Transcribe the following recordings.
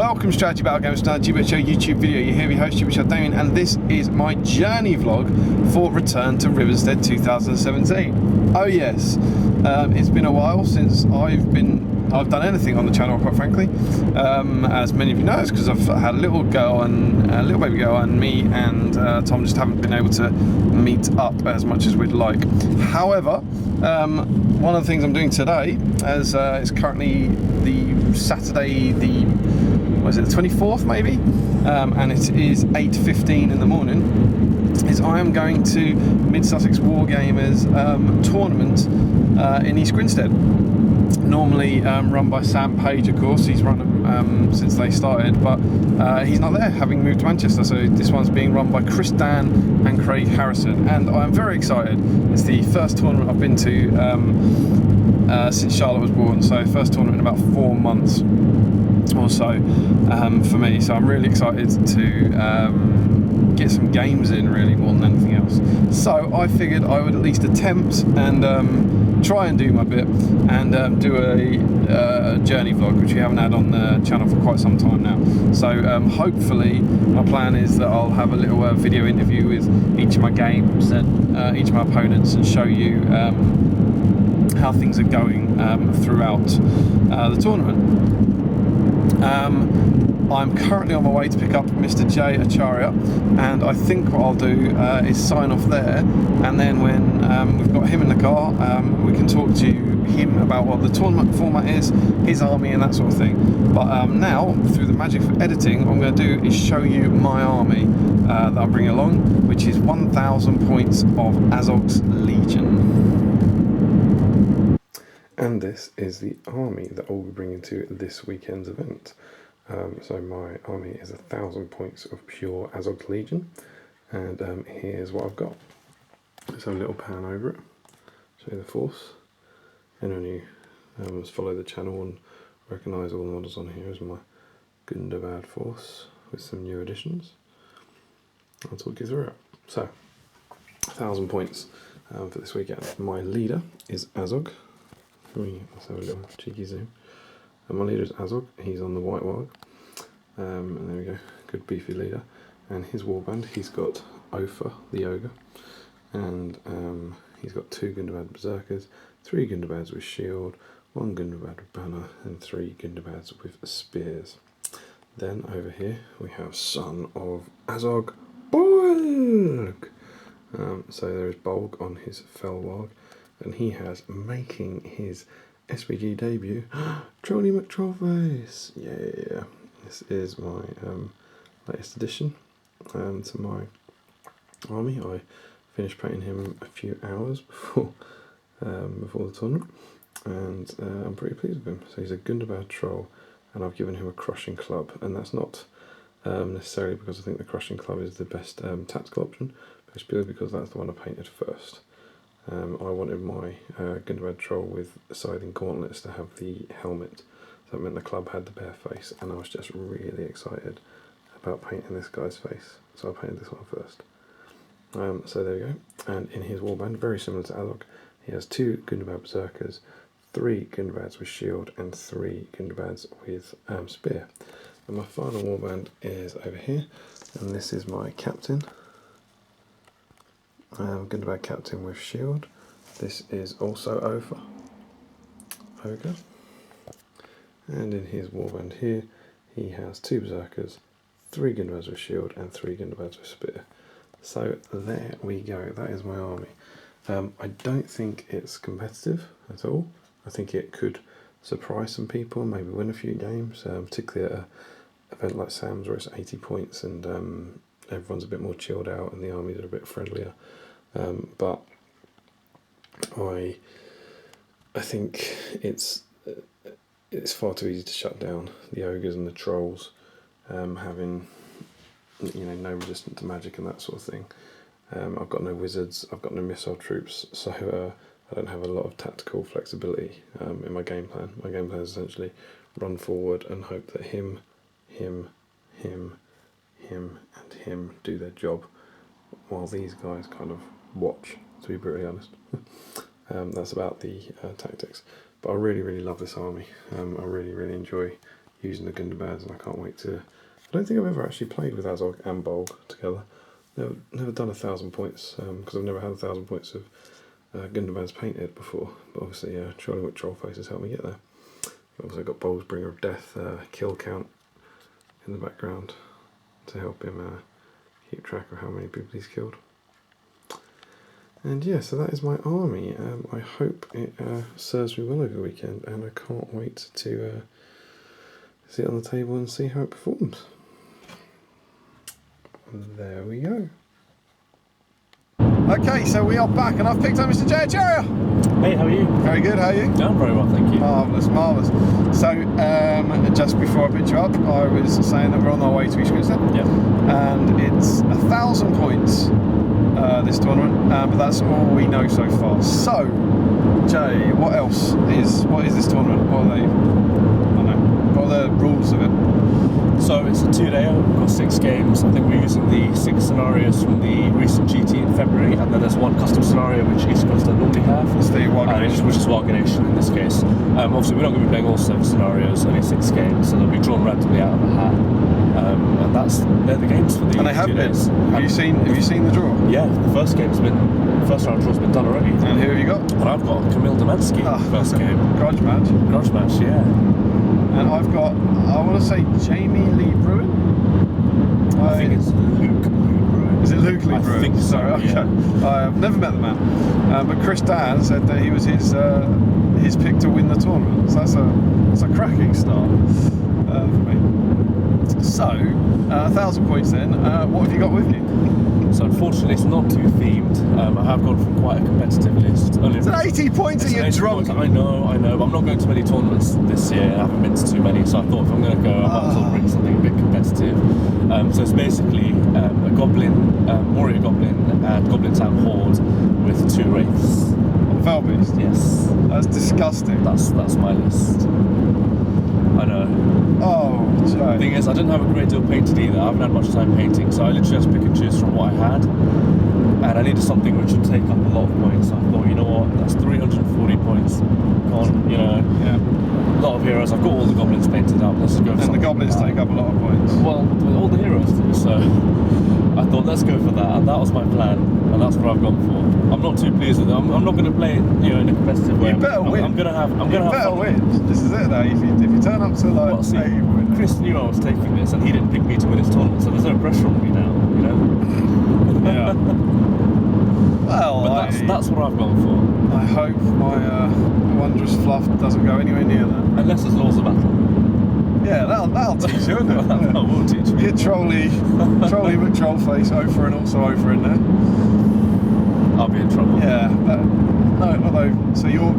Welcome Strategy Battle Games to another GBHL YouTube video. You're here with your host GBHL Damian, and this is my journey vlog for Return to Rivenstead 2017. Oh yes, it's been a while since I've done anything on the channel, quite frankly. As many of you know, it's because I've had a little baby girl, and me and Tom just haven't been able to meet up as much as we'd like. However, one of the things I'm doing today, as it's currently the Saturday, the 24th maybe, and it is 8:15 in the morning, is I am going to Mid Sussex Wargamers tournament in East Grinstead. Normally run by Sam Page, of course. He's run them since they started, but he's not there, having moved to Manchester. So this one's being run by Chris Dan and Craig Harrison, and I'm very excited. It's the first tournament I've been to since Charlotte was born, so first tournament in about 4 months or so for me. So I'm really excited to get some games in, really, more than anything else. So I figured I would at least attempt and try and do my bit and do a journey vlog, which we haven't had on the channel for quite some time now. So hopefully my plan is that I'll have a little video interview with each of my games and each of my opponents, and show you how things are going throughout the tournament. I'm currently on my way to pick up Mr. Jay Acharya, and I think what I'll do is sign off there, and then when we've got him in the car, we can talk to him about what the tournament format is, his army and that sort of thing. But now, through the magic of editing, what I'm going to do is show you my army that I'm bringing along, which is 1,000 points of Azog's Legion. And this is the army that I'll be bringing to this weekend's event. So my army is 1,000 points of pure Azog's Legion, and here's what I've got. Let's have a little pan over it, show you the force. Anyone who has followed the channel and recognise all the models on here as my Gundabad force with some new additions. I'll talk you through it. So, 1,000 points for this weekend. My leader is Azog. Let's have a little cheeky zoom. And my leader is Azog. He's on the white warg. And there we go, good beefy leader. And his warband, he's got Ofa, the ogre, and he's got 2 Gundabad berserkers, 3 Gundabads with shield, 1 Gundabad with banner, and 3 Gundabads with spears. Then over here we have son of Azog, Bolg. So there is Bolg on his fell warg, and he has, making his SPG debut, Trolley McTrollface. Yeah, this is my latest addition to my army. I finished painting him a few hours before the tournament, and I'm pretty pleased with him. So he's a Gundabad troll, and I've given him a crushing club, and that's not necessarily because I think the crushing club is the best tactical option, but it's purely because that's the one I painted first. I wanted my Gundabad troll with scything gauntlets to have the helmet, so that meant the club had the bare face, and I was just really excited about painting this guy's face, so I painted this one first. So there we go. And in his warband, very similar to Azog, he has 2 Gundabad berserkers, 3 Gundabads with shield, and 3 Gundabads with spear. And my final warband is over here, and this is my captain. Gundabad captain with shield. This is also Ofa, ogre. And in his warband here, he has 2 berserkers, 3 Gundabads with shield, and 3 Gundabads with spear. So there we go, that is my army. I don't think it's competitive at all. I think it could surprise some people, maybe win a few games, particularly at an event like Sam's where it's 80 points and everyone's a bit more chilled out and the armies are a bit friendlier. But I think it's far too easy to shut down the ogres and the trolls, having no resistance to magic and that sort of thing. I've got no wizards, I've got no missile troops, so I don't have a lot of tactical flexibility in my game plan. My game plan is essentially run forward and hope that him, and him do their job, while these guys kind of watch, to be brutally honest. That's about the tactics. But I really love this army. I really enjoy using the Gundabad, and I can't wait to. I don't think I've ever actually played with Azog and Bolg together. Never done 1,000 points because I've never had 1,000 points of Gundabad's painted before. But obviously, trolling with Trollface has helped me get there. I've also got Bolg's Bringer of Death kill count in the background to help him keep track of how many people he's killed. And yeah, so that is my army. I hope it serves me well over the weekend, and I can't wait to sit on the table and see how it performs. There we go. Okay, so we are back, and I've picked up Mr. GBHL. Hey, how are you? Very good, how are you? Yeah, I'm very well, thank you. Marvellous, marvellous. So, just before I picked you up, I was saying that we're on our way to East Grinstead. Yeah. And it's 1,000 points this tournament, but that's all we know so far. So, Jay, what is this tournament? What are the rules of it? So it's a 2-dayer, we've got 6 games. I think we're using the 6 scenarios from the recent GT in February, and then there's one custom scenario which East Coast don't normally have. It's the Wargate Nation. Which is Wargate Nation in this case. Obviously we're not going to be playing all 7 scenarios, only 6 games, so they'll be drawn randomly out of a hat. And they're the games for the 2 days. And they have been. Have you seen the draw? Yeah, the first round draw's been done already. And who have you got? And I've got Kamil Domansky, first game. Grudge match. Grudge match, yeah. And I've got, I want to say Jamie Lee Bruin. I think it's Luke Lee Bruin. Is it Luke Lee Bruin? I think so, okay. yeah. I've never met the man, but Chris Dan said that he was his pick to win the tournament. So that's a cracking start for me. So 1,000 points then. What have you got with you? So unfortunately it's not too themed. I have gone from quite a competitive list. It's an 80 points and you're drunk. I know, but I'm not going to many tournaments this year. I haven't been to too many, so I thought if I'm going to go, I might as well bring something a bit competitive. So it's basically a goblin, warrior goblin, and goblin town horde with 2 wraiths. Felbeast? Yes. That's disgusting. That's my list. I know. Oh, Joe. The thing is, I didn't have a great deal painted either. I haven't had much time painting, so I literally just pick and choose from what I had. And I needed something which would take up a lot of points. So I thought, you know what, that's 340 points. Yeah. A lot of heroes. I've got all the goblins painted up. Let's just go for And the goblins take up a lot of points. Well, all the heroes do. So I thought, let's go for that. And that was my plan. And that's what I've gone for. I'm not too pleased with it. I'm not going to play it, in a competitive way. You better win. I'm going to have fun. Win. This is it though. If you turn up to like, well, see, hey, you win. Chris knew I was taking this, and he didn't pick me to win his tournament, so there's no pressure on me now. Yeah. Well, but that's what I've gone for. I hope my wondrous fluff doesn't go anywhere near that. Unless there's laws of battle. Yeah, that'll teach you, isn't it? That will teach me. Get trolly with Trollface, Opher and also Opher in there. I'll be in trouble. Yeah, no, although, so your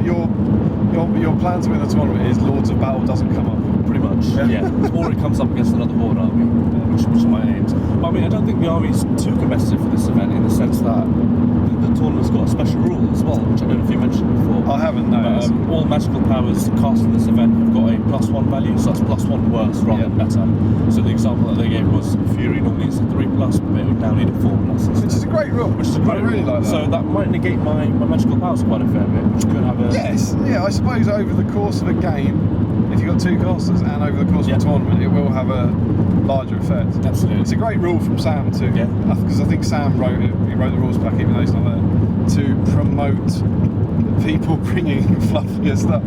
plan to win the tournament is Lords of Battle doesn't come up. Pretty much, yeah. Or it comes up against another horde army, which are my aims. But I mean, I don't think the army's too competitive for this event in the sense that the tournament's got a special rule as well, which I don't know if you mentioned before. I haven't, no. All magical powers cast in this event have got a +1 value, so that's +1 worse rather than better. So the example that they gave was Fury normally is a 3+, but it would now need a 4+. Which is a great rule. I really like that. So that might negate my magical powers quite a fair bit, which could have a... Yes, yeah, I suppose over the course of a game, if you've got 2 casters and over the course of a tournament, it will have a larger effect. Absolutely. It's a great rule from Sam too. Yeah. Because I think Sam wrote the rules pack, even though he's not there, to promote people bringing fluffier stuff.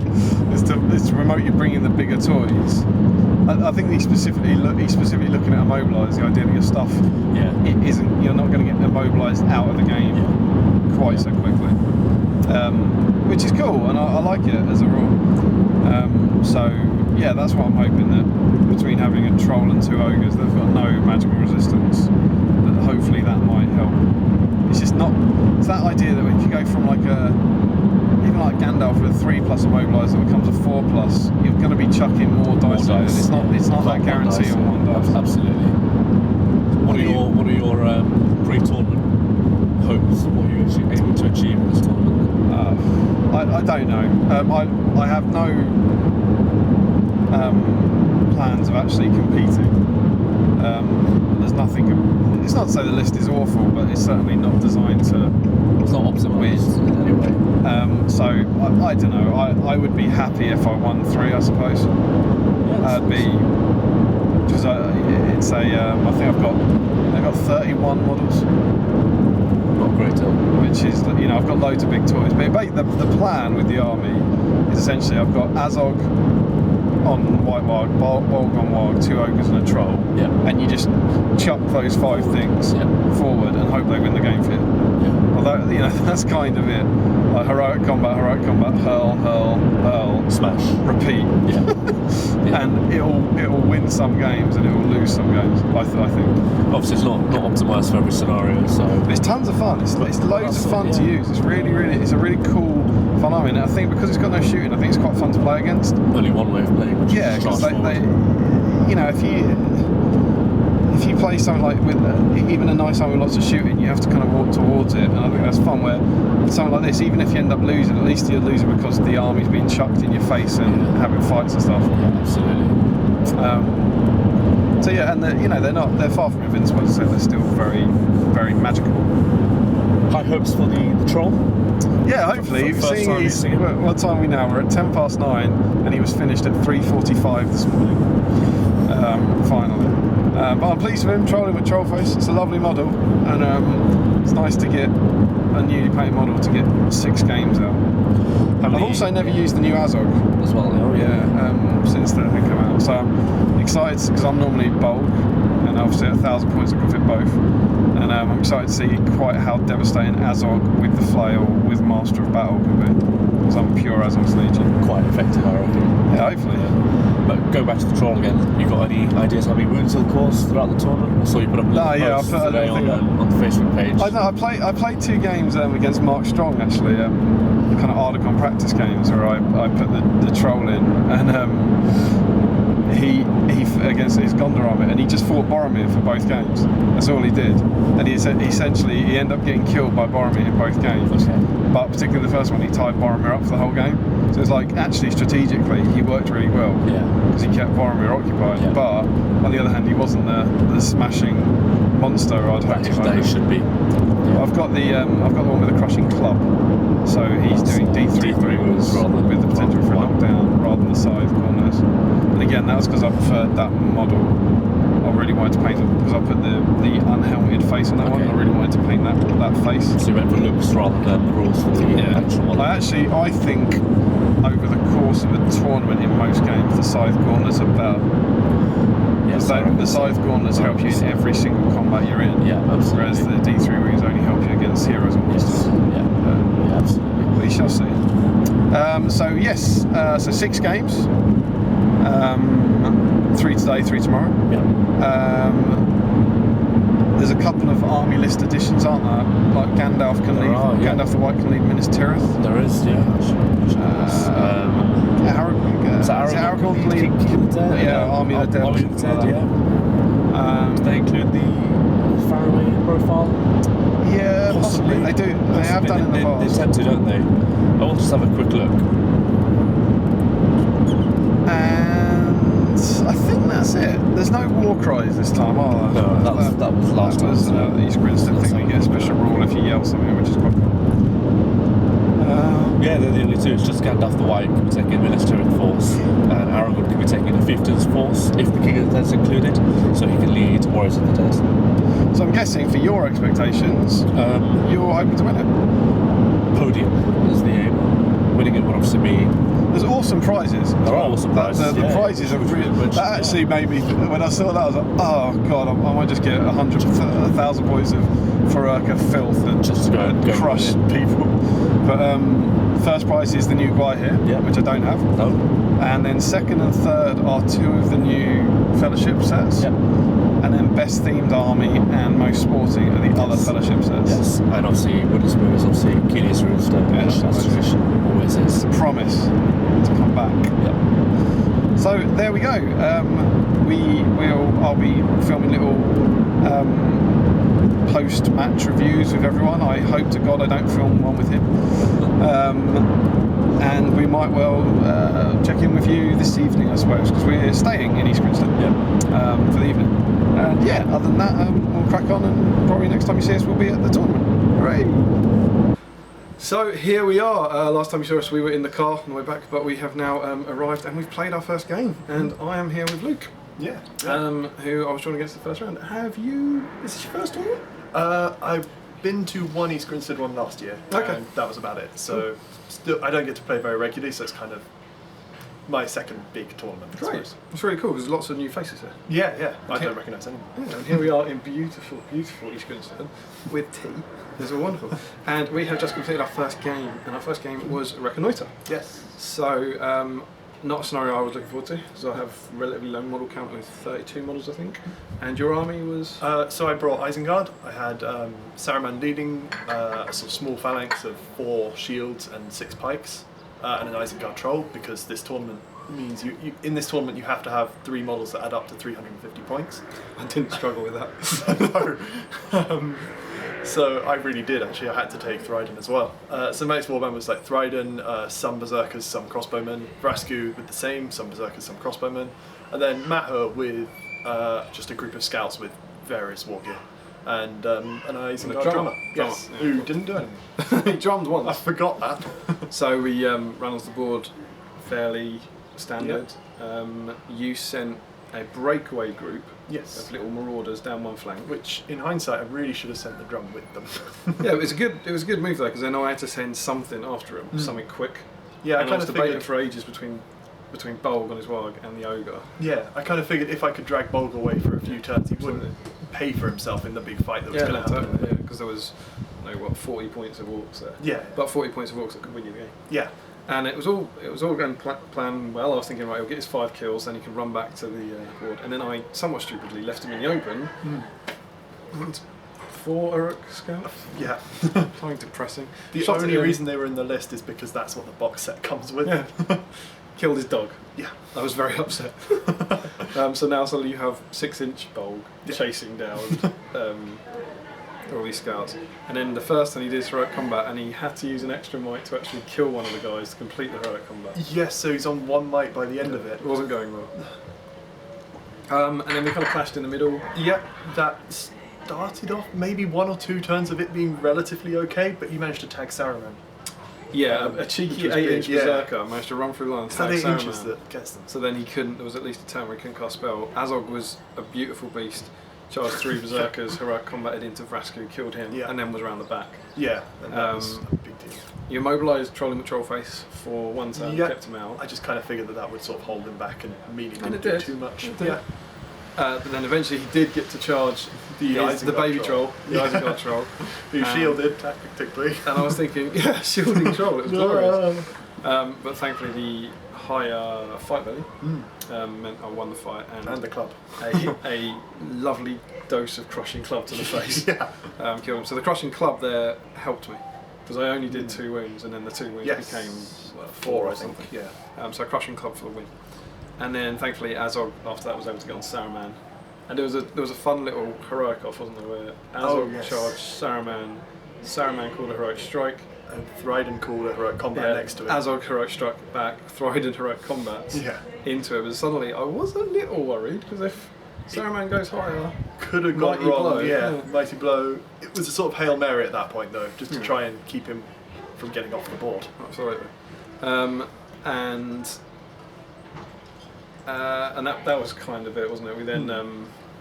It's to promote you bringing the bigger toys. I think he's specifically looking at immobilise, the idea that your stuff you're not going to get immobilised out of the game quite so quickly. Which is cool, and I like it as a rule. So yeah, that's what I'm hoping, that between having a troll and 2 ogres that have got no magical resistance, that hopefully that might help. It's just not, it's that idea that if you go from like even like Gandalf with a 3+ immobiliser that becomes a 4+, you're going to be chucking more dice at it. It's not that guarantee on 1 dice. Absolutely. What are your pre-tournament hopes? What are you aiming to achieve in this tournament? I don't know. I have no plans of actually competing. There's nothing. It's not to say the list is awful, but it's certainly not designed to. It's not optimised in any way. So I don't know. I would be happy if I won 3, I suppose. Yeah, That'd be because it's a. I think I've got 31 models. Not great deal. Which is, I've got loads of big toys. But the plan with the army is essentially I've got Azog on White Warg, Bolg on Warg, 2 ogres and a troll, and you just chuck those 5 things forward and hope they win the game for you. Although that's kind of it. Like heroic combat, hurl, smash, repeat. And it'll win some games and it will lose some games. I think. Obviously, it's not optimised for every scenario, so. But it's tons of fun. It's loads of fun to use. It's it's a really cool, fun army. And I think because it's got no shooting, I think it's quite fun to play against. Only one way of playing. Which is because if you play something like with even a nice army with lots of shooting, you have to kind of walk towards it, and I think that's fun. Where something like this, even if you end up losing, at least you're losing because the army's being chucked in your face and having fights and stuff. Yeah, absolutely. So and they're far from invincible, so they're still very, very magical. High hopes for the troll. Yeah, hopefully. What time are we now? We're at 9:10, and he was finished at 3:45 this morning. Finally. But I'm pleased with him, trolling with Trollface. It's a lovely model, and it's nice to get a newly painted model to get 6 games out. I've also never used the new Azog as well. Since they come out. So I'm excited because I'm normally Bolg, and obviously at 1,000 points I can fit both. And I'm excited to see quite how devastating Azog with the flail with Master of Battle can be. Because I'm pure Azog's Legion. Quite effective, I reckon. Yeah, hopefully. But go back to the troll again. You got any ideas how many wounds he'll cause throughout the tournament? I saw you put up a post today on the Facebook page. I played 2 games against Mark Strong actually. The kind of Ardacon practice games where I put the troll in, and he against his Gondor army, and he just fought Boromir for both games. That's all he did, and he ended up getting killed by Boromir in both games. Okay. But particularly the first one, he tied Boromir up for the whole game. So it's like actually strategically he worked really well because he kept Boromir occupied. Yeah. But on the other hand, he wasn't the smashing monster I'd hoped he should be. Yeah. I've got the one with the crushing club. So he's doing D3 wounds with the potential for a knockdown rather than the scythe corners. And again, that was because I preferred that model. I really wanted to paint it because I put the unhelmeted face on that one. I really wanted to paint that face. So you went for looks rather than the rules for the actual model. I think over the course of a tournament in most games, the scythe corners are better. Yes, the scythe corners help you in every single combat you're in. Yeah, absolutely. Whereas the D3 wings only help you against heroes and monsters. Yeah, absolutely. We shall see. So 6 games. 3 today, 3 tomorrow. Yeah. There's a couple of army list additions, aren't there? Like Gandalf can lead. Gandalf the White can lead Minas Tirith. There is, Aragorn can lead. Army of the Dead. Army of the Dead. Do they include the Faraway profile? Yeah, possibly. They do. They have done in the past. They tend to, don't they? I will just have a quick look. And I think that's it. There's no war cries this time, are there? No, that was last time. That was the East Grinstead thing. You get a special rule if you yell something, which is quite cool. Yeah, they're the only 2. It's just Gandalf the White can be taking Minas Tirith force, and Aragorn can be taking a Fiefdoms force if the King of the Dead's included, so he can lead Warriors of the Dead. So I'm guessing for your expectations, you're hoping to win it. Podium is the aim. Winning it would obviously be. There's awesome prizes. There are awesome prizes. The prizes are really. That actually made me. When I saw that, I was like, oh god, I might just get 1,000 points of Farurka filth and just go crush people. But first prize is the new guy here, which I don't have. No. And then second and third are 2 of the new fellowship sets. Yep. And then best themed army and most sporting are the other fellowship sets. Yes. And obviously Witherspoon is obviously Keely's Rivenstead. That's tradition. Always is. Promise to come back. Yep. So there we go. I'll be filming little post-match reviews with everyone. I hope to God I don't film one with him. And we might well check in with you this evening, I suppose, because we're staying in East Grinstead for the evening. And other than that, we'll crack on, and probably next time you see us, we'll be at the tournament. Hooray! So here we are. Last time you saw us, we were in the car on the way back, but we have now arrived and we've played our first game. And I am here with Luke, Yeah. who I was joined against the first round. Have you? Is this your first tournament? I've been to one East Grinstead one last year. Okay. And that was about it. So still, I don't get to play very regularly, so it's kind of my second big tournament. I Great. suppose. It's really cool. There's lots of new faces here. Yeah. I Okay. don't recognise anyone. Yeah, and here we are in beautiful, beautiful East Grinstead with tea. This is wonderful. And we have just completed our first game, and our first game was Reconnoiter. Yes. So, not a scenario I was looking forward to, because I have a relatively low model count with 32 models, I think. And your army was? So I brought Isengard. I had Saruman leading, a sort of small phalanx of 4 shields and 6 pikes, and an Isengard troll, because this tournament means in this tournament you have to have 3 models that add up to 350 points. I didn't struggle with that. No. So I really did actually. I had to take Thryden as well. So most warband was like Thryden, some berserkers, some crossbowmen. Vrasku with the same, some berserkers, some crossbowmen, and then Maher with just a group of scouts with various war gear, and an Isengard drummer. Yes, Yeah, who cool. didn't do anything. He drummed I once. forgot that. So we ran onto the board fairly standard. You sent a breakaway group Yes. of little marauders down one flank. Which, in hindsight, I really should have sent the drum with them. Yeah, it was a good move though, because then I had to send something after him, something quick. Yeah, And I I kind was of debating figured. for ages between Bolg on his warg and the ogre. Yeah, I kind of figured if I could drag Bolg away for a few turns, he wouldn't pay for himself in the big fight that was going to happen. totally, because there was 40 points of orcs there. Yeah. But 40 points of orcs that could win you the game. Yeah. And it was all going plan well. I was thinking, right, he'll get his 5 kills, then he can run back to the board. And then I, somewhat stupidly, left him in the open. And 4 Uruk scouts. Yeah. Something depressing. The Shot only at him, reason they were in the list is because that's what the box set comes with. Yeah. Killed his dog. Yeah. I was very upset. So now suddenly you have 6-inch Bolg chasing down all these scouts. And then the first time he did heroic combat, and he had to use an extra might to actually kill one of the guys to complete the heroic combat. Yes, so he's on 1 might by the end of it. It wasn't going well. And then we kind of clashed in the middle. Yeah, that started off maybe 1 or 2 turns of it being relatively okay, but he managed to tag Saruman. Yeah, a Which cheeky was 8-inch big, yeah. berserker managed to run through line and It's that tag 8 inches Saruman. that gets them. So then he couldn't, there was at least a turn where he couldn't cast spell. Azog was a beautiful beast, charged 3 berserkers, heroic combated into Vrasku, killed him, Yeah. and then was around the back. Yeah, and that was a big deal. You immobilised Trolling Trollface for 1 turn, Yeah. kept him out. I just kind of figured that would sort of hold him back and mean he And didn't it do did. too much. It did. Yeah. But then eventually he did get to charge the Isengard baby troll. troll, the Isengard troll. Who shielded tactically. And I was thinking, yeah, shielding troll, it was glorious. But thankfully the higher fight value meant I won the fight And the club. a lovely dose of crushing club to the face Yeah. killed him. So the crushing club there helped me, because I only did 2 wounds, and then the 2 wounds Yes. became 4, or I think. something. Yeah. So crushing club for the win. And then thankfully Azog after that was able to get on Saruman. And there was a fun little heroic off, wasn't there, where Azog yes. charged Saruman, Saruman called a heroic strike, And Thryden called a heroic combat next to it. Azog heroic struck back, Thryden heroic combats Yeah. into it. But suddenly I was a little worried, because if Saruman goes higher, Could have gone Mighty wrong. blow, Yeah, yeah. mighty blow. It was a sort of Hail Mary at that point, though, just to try and keep him from getting off the board. absolutely. And that was kind of it, wasn't it? We then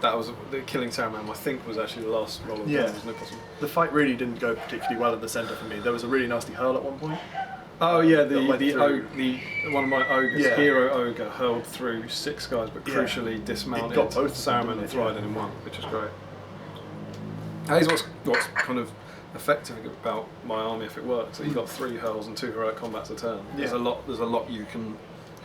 that was the killing Saruman. I think was actually the last roll of Yeah. damage, wasn't it? Possible? The fight really didn't go particularly well in the centre for me. There was a really nasty hurl at one point. Oh yeah, That went through. one of my ogres, Yeah. hero ogre, hurled through 6 guys, but Yeah. crucially dismounted It got both of them, Saruman didn't and it? Thryden in one, which was great. That is what's kind of effective about my army if it works. That you've got 3 hurls and 2 heroic combats a turn. There's Yeah. a lot you can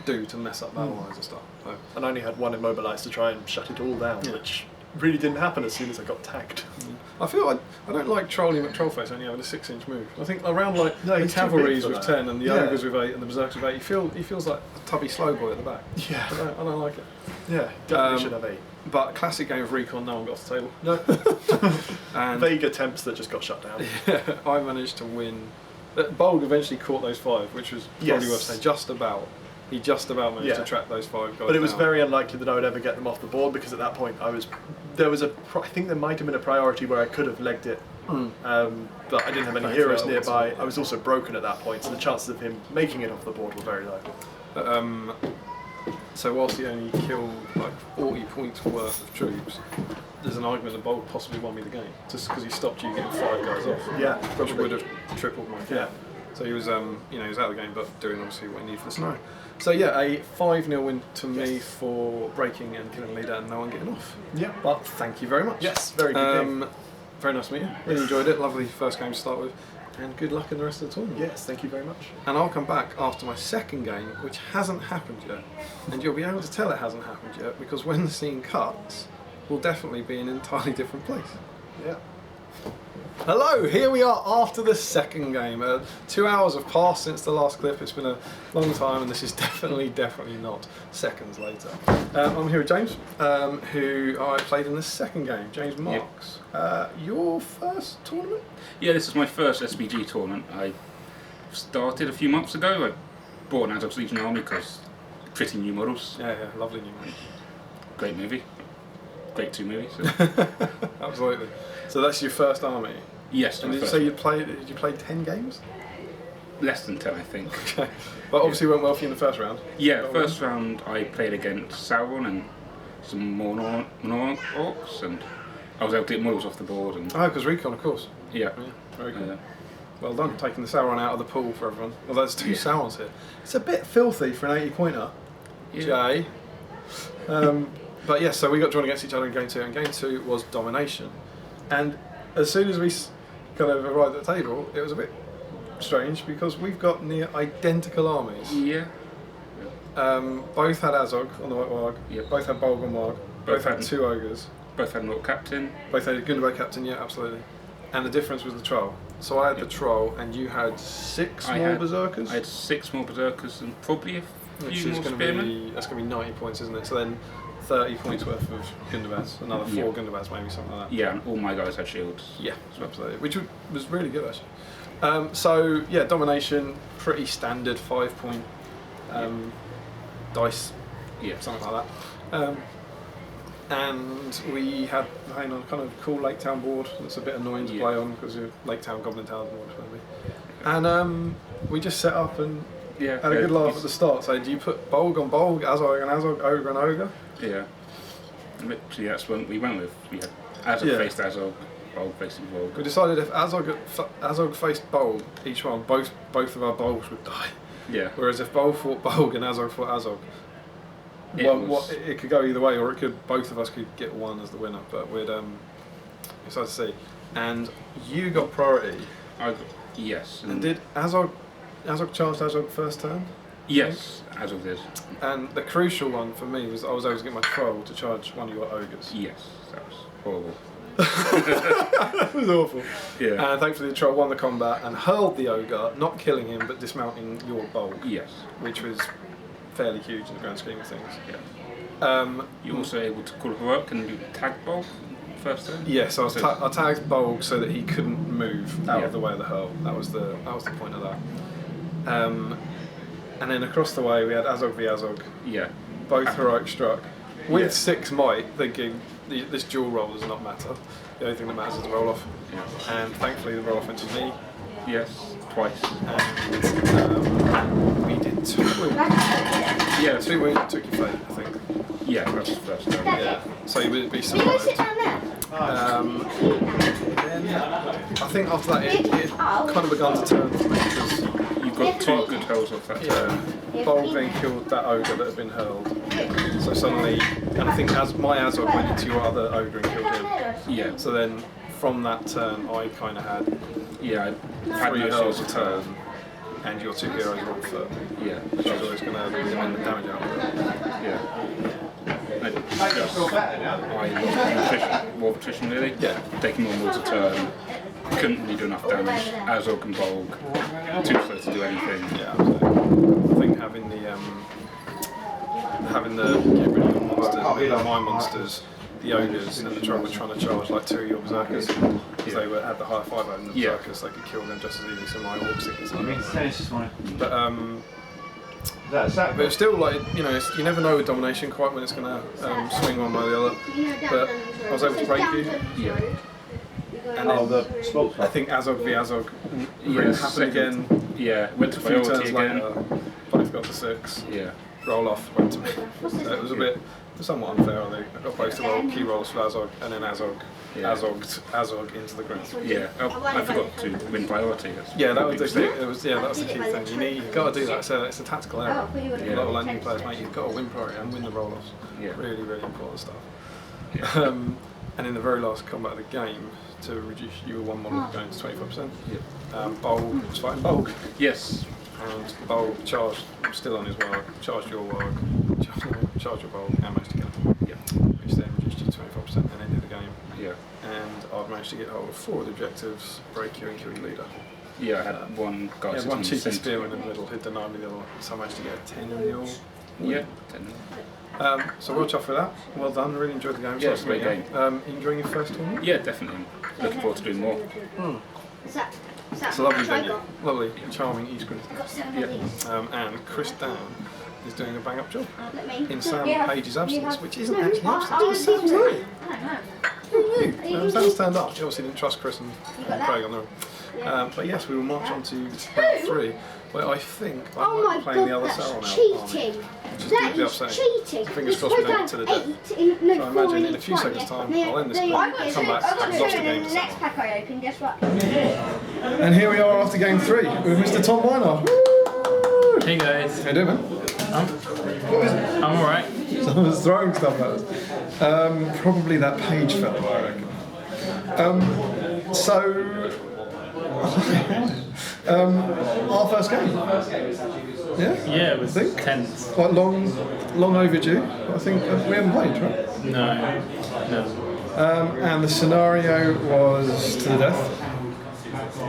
do to mess up battle lines and stuff. So. And I only had 1 immobilised to try and shut it all down, Yeah. which really didn't happen as soon as I got tagged. I feel I don't like trolling McTrollface only having a 6-inch move. I think around like No, the he's too big cavalries for with that. 10 and the Yeah. ogres with 8 and the berserkers with 8, he feels like a tubby slow boy at the back. Yeah. I don't like it. Yeah, definitely should have 8. But classic game of recon, no one got off the table. No. And Vague attempts that just got shut down. I managed to win. Bolg eventually caught those 5, which was probably Yes. worth saying, just about. He just about managed Yeah. to track those 5 guys But it was down. very unlikely that I would ever get them off the board because at that point I think there might have been a priority where I could have legged it, but I didn't have any Thankfully, heroes that nearby. wasn't- I was also broken at that point, so the chances of him making it off the board were very low. So whilst he only killed like 40 points worth of troops, there's an argument that Bold possibly won me the game just because he stopped you getting 5 guys off. Yeah, which probably. would have tripled my count. Yeah. So he was, he was out of the game, but doing obviously what he needed for the scenario. So yeah, a 5-0 win to me for breaking and killing leader and no one getting off. Yeah. But thank you very much. Yes, very good game. Very nice to meet you. Really enjoyed it. Lovely first game to start with. And good luck in the rest of the tournament. Yes, thank you very much. And I'll come back after my second game, which hasn't happened yet. And you'll be able to tell it hasn't happened yet because when the scene cuts, we'll definitely be in an entirely different place. Yeah. Hello, here we are after the second game. 2 hours have passed since the last clip. It's been a long time and this is definitely not seconds later. I'm here with James, who I played in the second game. James Marks. Your first tournament? Yeah, this is my first SBG tournament. I started a few months ago. I bought an Azog's Legion army because pretty new models. Yeah, lovely new one. Great movie. Great 2 movies. So. Absolutely. So that's your first army? Yes. And my did you first say one. did you play 10 games? Less than 10, I think. Okay. But obviously went well for you in the first round. Yeah, first round I played against Sauron and some Monarch Orcs, and I was able to get models off the board. And Oh, because Recon, of course. yeah. Very good. Well done, taking the Sauron out of the pool for everyone. Well, there's 2 Yeah. Saurons here. It's a bit filthy for an 80-pointer, Yeah. Jay. But yeah, so we got drawn against each other in game 2, and game 2 was domination. And as soon as we kind of arrived at the table, it was a bit strange because we've got near identical armies. Yeah. Both had Azog on the White Warg, Yep. both had Bolg on Warg, both had 2 Ogres, Both had an Orc Captain. both had a Gundabad Captain, yeah, absolutely. And the difference was the Troll. So I had the Troll, and you had 6 I more had- Berserkers? I had 6 more Berserkers and probably a Which few is more going Spearmen. to be, that's going to be 90 points, isn't it? So then 30 points worth of Gundabads, another 4 Yeah. Gundabads maybe, something like that. Yeah, and all my guys had shields. Yeah, absolutely. Which was really good actually. So yeah, domination, pretty standard 5-point dice, Yeah. something like that. And we had playing on a kind of cool Lake Town board that's a bit annoying to Yeah. play on because of Lake Town, Goblin Town, and what and we just set up and Yeah. had a good laugh at the start. So do you put Bolg on Bolg, Azog and Azog, Ogre and Ogre? Yeah. Literally, that's what we went with. We had Azog Yeah. faced Azog, Bolg facing Bolg. We decided if Azog faced Bolg, each one, both of our Bolgs would die. Yeah. Whereas if Bolg fought Bolg and Azog fought Azog, it could go either way, or both of us could get one as the winner. But we'd decided to see. And you got priority. Yes. And did Azog charged Azog first turn? Yes, Azog did. And the crucial one for me was I was able to get my Troll to charge one of your Ogres. Yes, that was horrible. It was awful. Yeah. And thankfully the Troll won the combat and hurled the Ogre, not killing him but dismounting your Bolg, Yes. which was fairly huge in the grand scheme of things. Yeah. You're also able to call heroic and do tag Bolg first turn. Yes, I tagged Bolg so that he couldn't move out Yeah. of the way of the hurl. That was the point of that. And then across the way we had Azog v Azog, Yeah. both heroic struck with Yeah. 6 might, thinking this dual roll does not matter. The only thing that matters is the roll off. Yeah. And thankfully the roll off went to me. Yes. Twice. And we did 2 wounds. Yeah. 2 wounds took your fate, I think. Yeah, that's the first turn. Yeah. So you would be survived. Then I think after that it kind of began to turn for me because You've got 2 good hurls off that turn. Bolg then killed that ogre that had been hurled. So suddenly, and I think as my Azog went into your other ogre and killed him. Yeah. So then from that turn I kind of had Yeah. I had 3 no hurls shields a turn and your 2 heroes were on foot. Yeah. Which was always going to limit the damage out of it. Yeah. I lost more attrition really. Yeah. Taking more moves a turn. Couldn't really do enough damage. Azog and Bolg. Too slow to do anything. Yeah, absolutely. I think having the get rid of the monsters, my monsters, the ogres, and the Troll were trying to charge like 2 of your berserkers because they had the higher 5 than the berserkers, they could kill them just as easily. So my orcs did something. But But it's still like, you know, you never know with domination quite when it's going to swing one way or the other. But I was able to break you. Yeah. And then I think Azog v Azog Yes, happened again. Yeah, went to A few priority turns again. later, both got to 6. Yeah. Roll off, went to me. So it was a bit somewhat unfair, I think. I got both to roll key rolls for Azog, and then Azog Azog into the ground. Yeah, I forgot to win priority. Yeah, that was the thing. That was the key thing. You've got to do that. It's a tactical error. A lot of like new players, mate, you've got to win priority and win the roll-offs. Yeah. Really, really important stuff. Yeah. And in the very last combat of the game, to reduce you were one model going to 25%. Yeah. Bulg was fighting Bulg. Yes. And Bulg charged, still on his warg, charged your warg, charged your Bulg, and managed to get him. Yeah. Which then reduced you to 25% and ended the game. Yeah. And I've managed to get hold of 4 of the objectives, break you and kill your leader. Yeah, I had one guy. Yeah, one cheeky spearman in the middle who denied me the other one, so I managed to get a 10-0. Yeah, 10. So well chuffed for that. Well done, really enjoyed the game. Yeah, it's a great game. Enjoying your first tournament? Yeah, definitely. Looking forward to doing more. It's a lovely venue, lovely, charming East Grin. Yeah. And Chris Dan is doing a bang up job in Sam Yeah. Page's absence, which isn't actually absence, it's Sam's leave. Who knew? Sam turned up. He obviously didn't trust Chris and Craig on their own. But yes, we will march on to round 3, where I think I Oh might my be playing the god, other that's Sauron out cheating! which is That deeply is upsetting. cheating! Fingers crossed we don't get to the death. So I imagine in a few seconds' time I'll end this clip, come back, and lost the game to The next someone. pack I opened, guess what? And here we are after game 3 with Mr. Tom Weiner. Hey guys, How you doing, man? I'm alright. Someone's throwing stuff at us. Probably that Page fellow, I reckon. Our first game. Yeah? Yeah, it was I think. tense. Quite long overdue. I think we haven't played, right? No. And the scenario was to the death.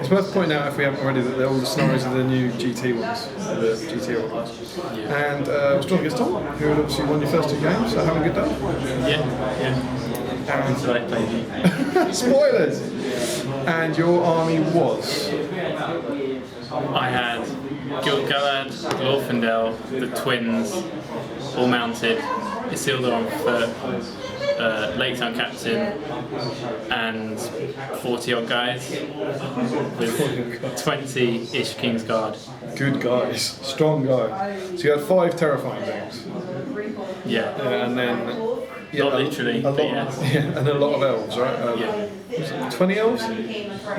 It's worth pointing out, if we haven't already, that all the scenarios are the new GT ones, the GT ones. And I was drawn against Tom, who had obviously won your first 2 games, so having a good day. Yeah. And So I played you. spoilers! And your army was? I had Gil-galad, Glorfindel, the twins, all mounted, Isildur on foot, Lake Town captain, and 40 odd guys with 20-ish Kingsguard. Good guys, strong guy. So you had 5 terrifying things. Yeah. And then... Not literally, a lot, but yes. yeah, and a lot of elves, right? Yeah. 20 elves?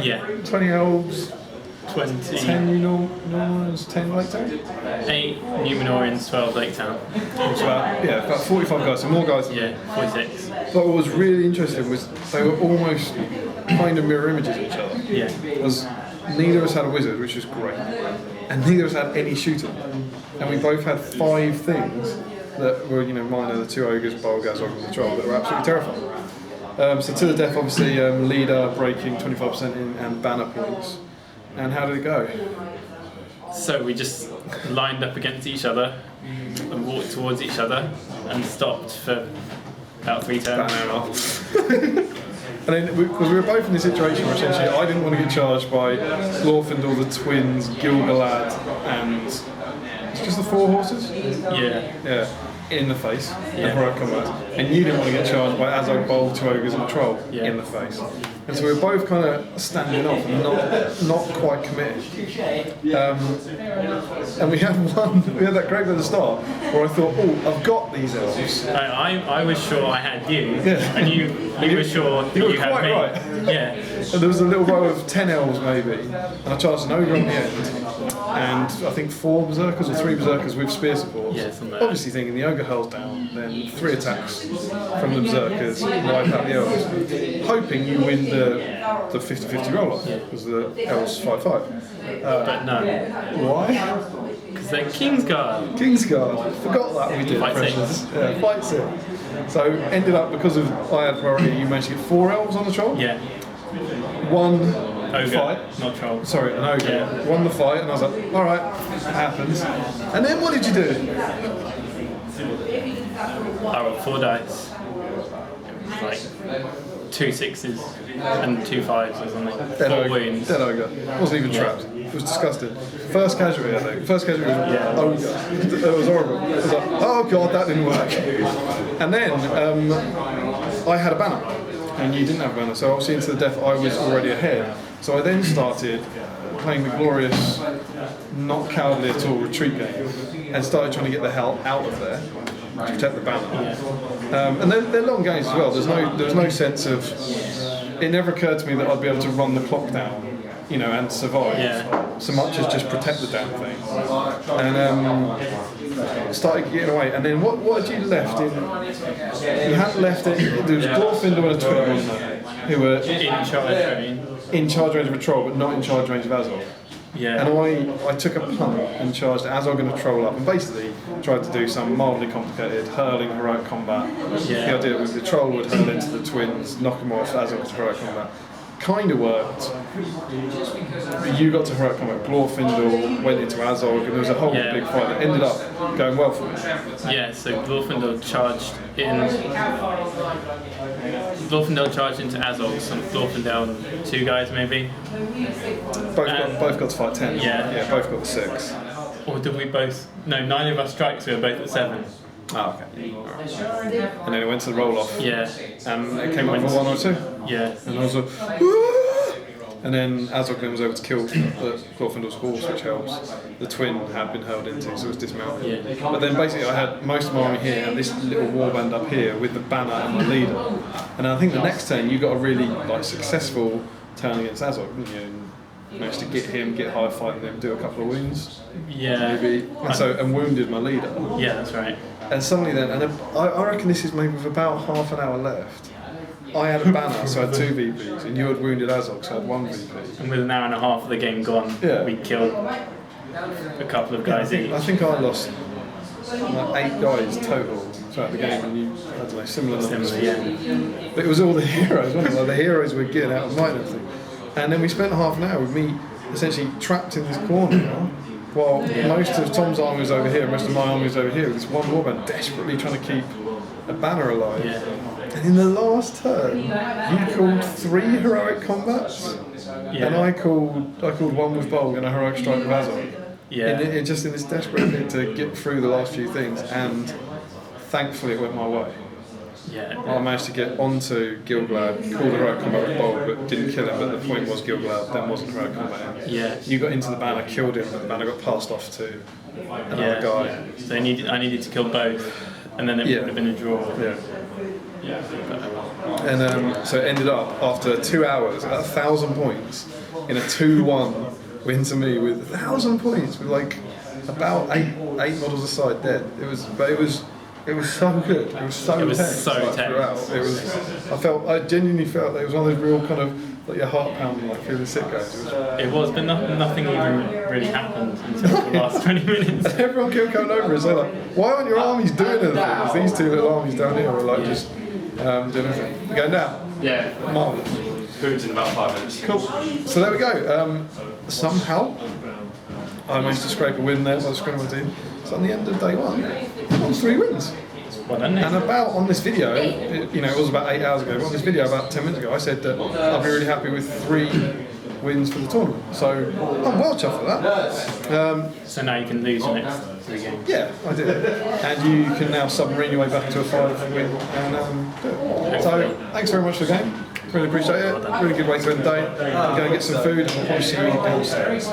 Yeah. 20 elves, 20. 10 Normans, 10 Lake Town? 8 Numenorians, 12 Lake Town. About 45 guys, so more guys than Yeah, 46. But what was really interesting was they were almost kind of mirror images of each other. Yeah. Because neither of us had a wizard, which was great, and neither of us had any shooting. And we both had 5 things that were, minor, the 2 ogres, Bolgazog and the troll, that were absolutely terrifying. So to the death, obviously, leader breaking 25% in and banner points. And how did it go? So we just lined up against each other and walked towards each other and stopped for about 3 turns. About an hour and a half. And then, because we were both in this situation where essentially I didn't want to get charged by Glorfindel, the twins, Gil-galad, and it's just the 4 horses? Yeah. In the face, before I come back. And you didn't want to get charged by Azog, Bold, 2 ogres and a troll in the face. And so we were both kind of standing off and not quite committed. And we had that great bit at the start where I thought, I've got these elves. I was sure I had you, Yeah. and you were sure that You were you had quite me. right. Yeah. And there was a little row of 10 elves maybe, and I charged an ogre on the end, and I think 4 berserkers or 3 berserkers with spear supports. Yeah, something like Obviously thinking the ogre hurls down, then 3 attacks from the berserkers, wipe out the elves, hoping you win the 50-50 roll-off, because the elves 5-5. But no, Why? because they're Kingsguard. Kingsguard. Forgot that we did. Fight precious. 6. Yeah, fight 6. So ended up, because of I had priority, you managed to get 4 elves on the troll. Yeah. 1 Ogre, fight. not troll. Sorry, an ogre. Yeah. Won the fight, and I was like, all right, it happens. And then what did you do? I rolled 4 dice. It was like 2 6s and 2 5s or something. 4 wounds. Dead ogre. Wasn't even Yeah. trapped. was disgusting. First casualty, I think. First casualty was it was horrible. It was like, oh god, that didn't work. And then I had a banner, and you didn't have a banner. So obviously into the death, I was already ahead. So I then started playing the glorious, not cowardly at all retreat game, and started trying to get the hell out of there to protect the banner. And they're long games as well. There was no sense of. It never occurred to me that I'd be able to run the clock down, you know, and survive. So much as just protect the damn thing. And started getting away. And then what had you left in? You hadn't left it. There was Glorfindel and a twin, wasn't there? Who were in charge range of a troll, but not in charge range of Azog. And I took a punt and charged Azog and a troll up, and basically tried to do some mildly complicated hurling heroic combat. The idea was the troll would hurl into the twins, knock them off, Azog to heroic combat. Kind of worked. You got to heroic combat. Glorfindel went into Azog, and there was a whole big fight that ended up going well for me. So Glorfindel charged in. Glorfindel charged into Azog, some Glorfindel and 2 guys maybe. Both got to fight 10. Yeah, both got to 6. Or did we both? No, neither of us strikes. We were both at 7. Oh, okay. Right. And then it went to the roll off. And it came up for 1 or 2. And I was like, Whoa! And then Azog then was able to kill the Glorfindel's horse, which helps. The twin had been hurled into, so it was dismounted. But then basically I had most of my army here and this little warband up here with the banner and my leader. And I think the next turn you got a really successful turn against Azog, didn't you? And managed to get him, get high fight with him, do a couple of wounds. Maybe. And wounded my leader. That's right. And suddenly then, I reckon this is maybe with about half an hour left. I had a banner, so I had 2 VPs, and you had wounded Azog, so I had 1 VP. And with an hour and a half of the game gone, we killed a couple of guys each. I think I lost 8 guys total throughout the game, and you, I don't know, similar numbers. But it was all the heroes, wasn't it? The heroes were getting out of mind and everything. And then we spent half an hour with me essentially trapped in this corner, while most of Tom's army was over here, and most of my army was over here, with this one warband desperately trying to keep a banner alive. And in the last turn, you called 3 heroic combats, and I called 1 with Bolg and a heroic strike with Azog. It just in this desperate bid to get through the last few things, and thankfully it went my way. I managed to get onto Gilglad, called a heroic combat with Bolg, but didn't kill him. But the point was Gilglad then wasn't heroic combat. You got into the banner, killed him, but the banner got passed off to another guy. So I needed to kill both, and then it would have been a draw. And so it ended up after 2 hours at 1,000 points in a 2-1 win to me with 1,000 points with about eight models aside dead. It was so good. It was so tense. Throughout. I genuinely felt that it was one of those real kind of your heart pounding, feeling sick guys. It was, but nothing even really happened until the last 20 minutes. And everyone kept coming over and saying why aren't your armies doing anything? Because these 2 little armies down here were just doing anything. They're going down. Marvellous. Food's in about 5 minutes. Cool. So there we go. Somehow I managed to scrape a win there by the scrum of my team. So on the end of day 1, I won 3 wins. And about on this video, it was about 8 hours ago, but on this video about 10 minutes ago, I said that I'd be really happy with 3 wins for the tournament. So I'm well chuffed with that. So now you can lose your next 3 games. Yeah, I did. And you can now submarine your way back to a 5 win and do it. So thanks very much for the game. Really appreciate it. Really good way to end the day. Go and get some food and we'll probably see you downstairs.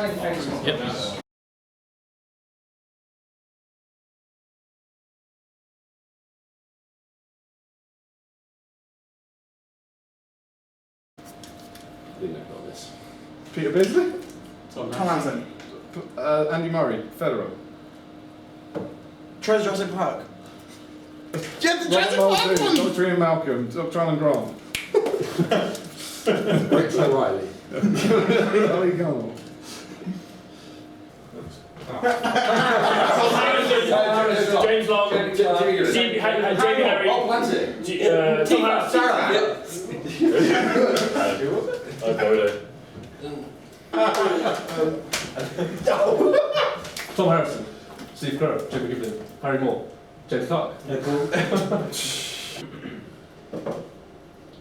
Peter Beardsley? Palantir. Andy Murray, Federer. Jurassic Park. Yeah, the Jurassic Park one! Dr. Ian Malcolm, Dr. Alan Grant. Rex O'Reilly. There we go. James Long, Jamie Harry, Tom Tom Harrison, Steve Kerr, Jimmy Gibbon, Harry Moore, James Clark.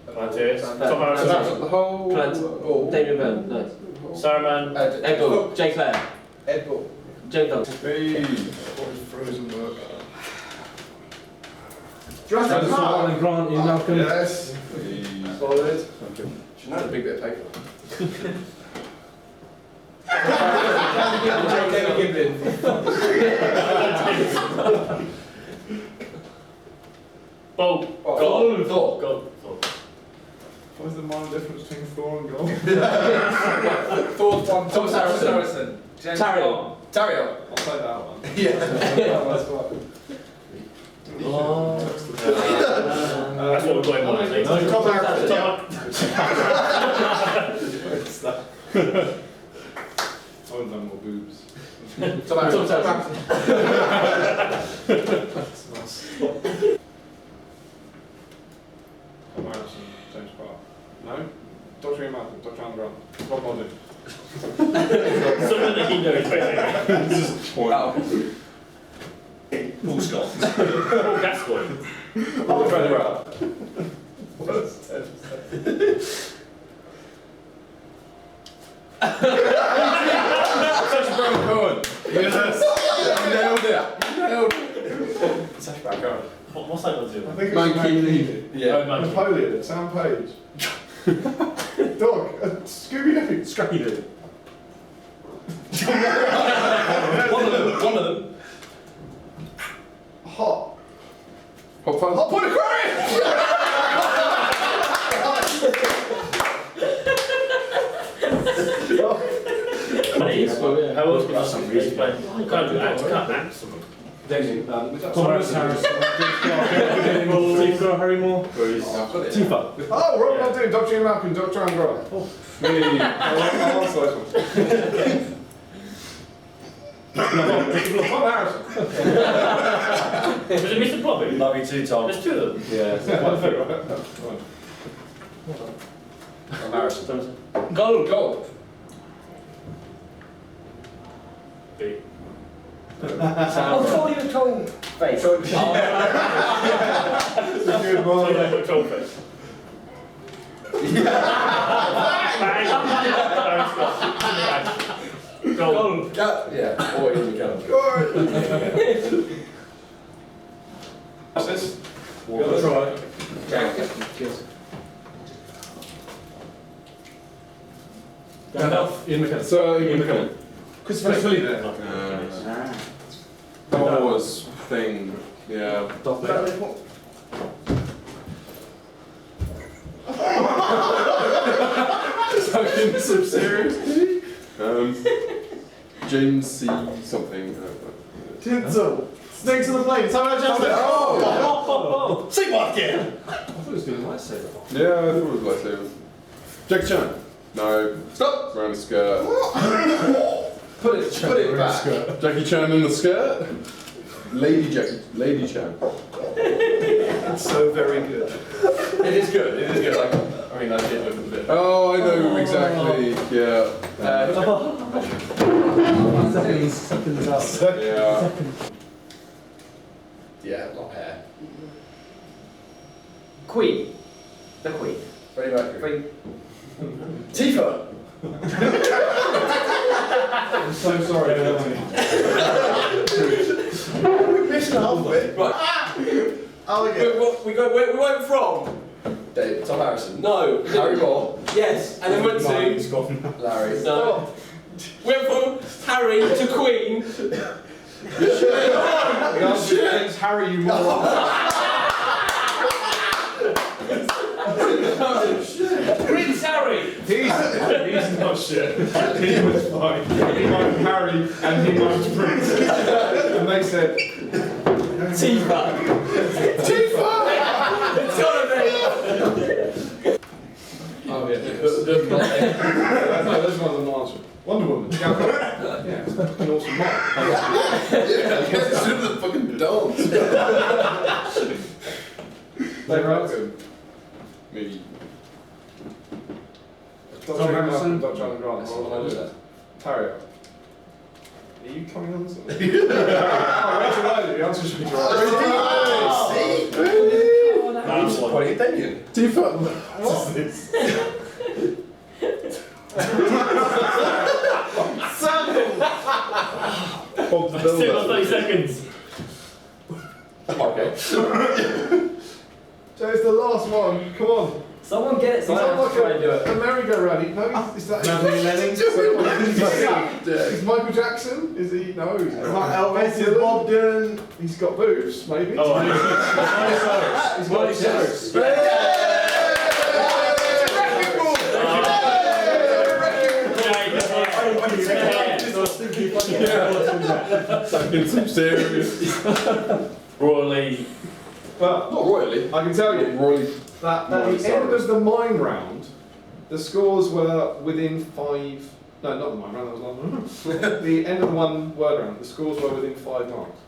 Palantir, Tom Harrison. The whole Damian Bell, nice. Saruman. Ed Bull. J Claire. Ed Bull. J Dog. Hey, what is frozen work? Jurassic Park. and Grant, you now can. Yes. Solid. Should know the big bit of paper. David Bolt. Gold. Gold. What is the minor difference between Thor and gold? Thor's one. Thomas Harrison. Tario. Tario. I'll take that one. Yeah. That's fine. That's what we're going on, I think. Tom Harrison. I would have more boobs. Tom Harrison. That's nice. Tom Harrison, James Park. No? Dr. Ian Malcolm, Dr. Underground. Rob Modern. Someone that he knows, basically. Paul Scott. Paul Gascoigne. Paul Federer. What's Ted? Sacha Baron Cohen. Yes! You nailed it. You nailed it. Sacha Baron Cohen. What's that got to do? I think it's Mancini. Yeah. Oh, man. Napoleon, Sam Page. Dog, Scooby-Doo. Scrappy-Doo. One of them. Hot. Hot Fuzz. Hot Point Aquarium! How else can I explain? You can't do that. You can't act someone. Daisy. Thomas Harrison. Harry Moore. Tifa. Oh, what am I doing? Dr. Ian Malcolm, Dr. Anne Grant. Oh, me. I like this one. Tom Harrison. Was it Mr. Ploppy? Love you too, Tom. There's two of them. Yeah. Tom Harrison. Gold. Gold. B. Oh, Tony the Troll Face. It's a good one. Troll face. Gold. Yeah. Or Ian McKellen. What's this? Gotta try. Jack. Gandalf. Ian McKellen. So, Ian McKellen. Christopher Lee there. Star Wars thing, yeah. Some serious. James C. something. Tinsel. Snakes on the plane. Someone else just Oh! Sing one again! I thought it was going to lightsaber. Yeah, I thought it was lightsaber. Jackie Chan. No. Stop! Around the skirt. Put it back. Jackie Chan in the skirt. Lady Chan. It's so very good. It is good. It is good. Like, I mean, I did look at it. Oh, I know exactly. Yeah. Seconds out. Yeah. Yeah, not hair. Queen. The Queen. Freddie Mercury. Tifa. I'm so sorry. We're missing half of it. Right. We went from Tom Harrison. No. Harry Moore. Yes. And then went to Larry. No. Went from Harry to Queen. It's Harry, you moron. Prince Harry! He's not shit. He was fine. He liked Harry and he liked Prince. And they said, Tifa. Tifa! It's gotta be. Oh, yeah. No, those ones are not answering. Wonder Woman. Yeah, it's fucking awesome. Mark. Yeah, it's the fucking dance. They wrote them. Maybe. Dr. Harrison. Dr. Alan Grant. That's what I did. Tario. Are you coming on something? Oh, Rachel Riley. The answer should be right. What did Damian? Tifa. What is this? Bob the Still got Builder. 30 seconds. Okay. So it's the last one. Come on. Someone get it, so I have to try and do it. A merry-go-round. No, is that is Michael Jackson? Is he? No. He's not. Elvis. Is Bob Dylan? He's got boobs, maybe. Oh, I know. He's got boobs. Something some serious. Royally. But Not royally. I can tell you Royally. that at the end of the mine round, the scores were within 5. No, not the mine round. That was long. The end of the one word round, the scores were within 5 marks.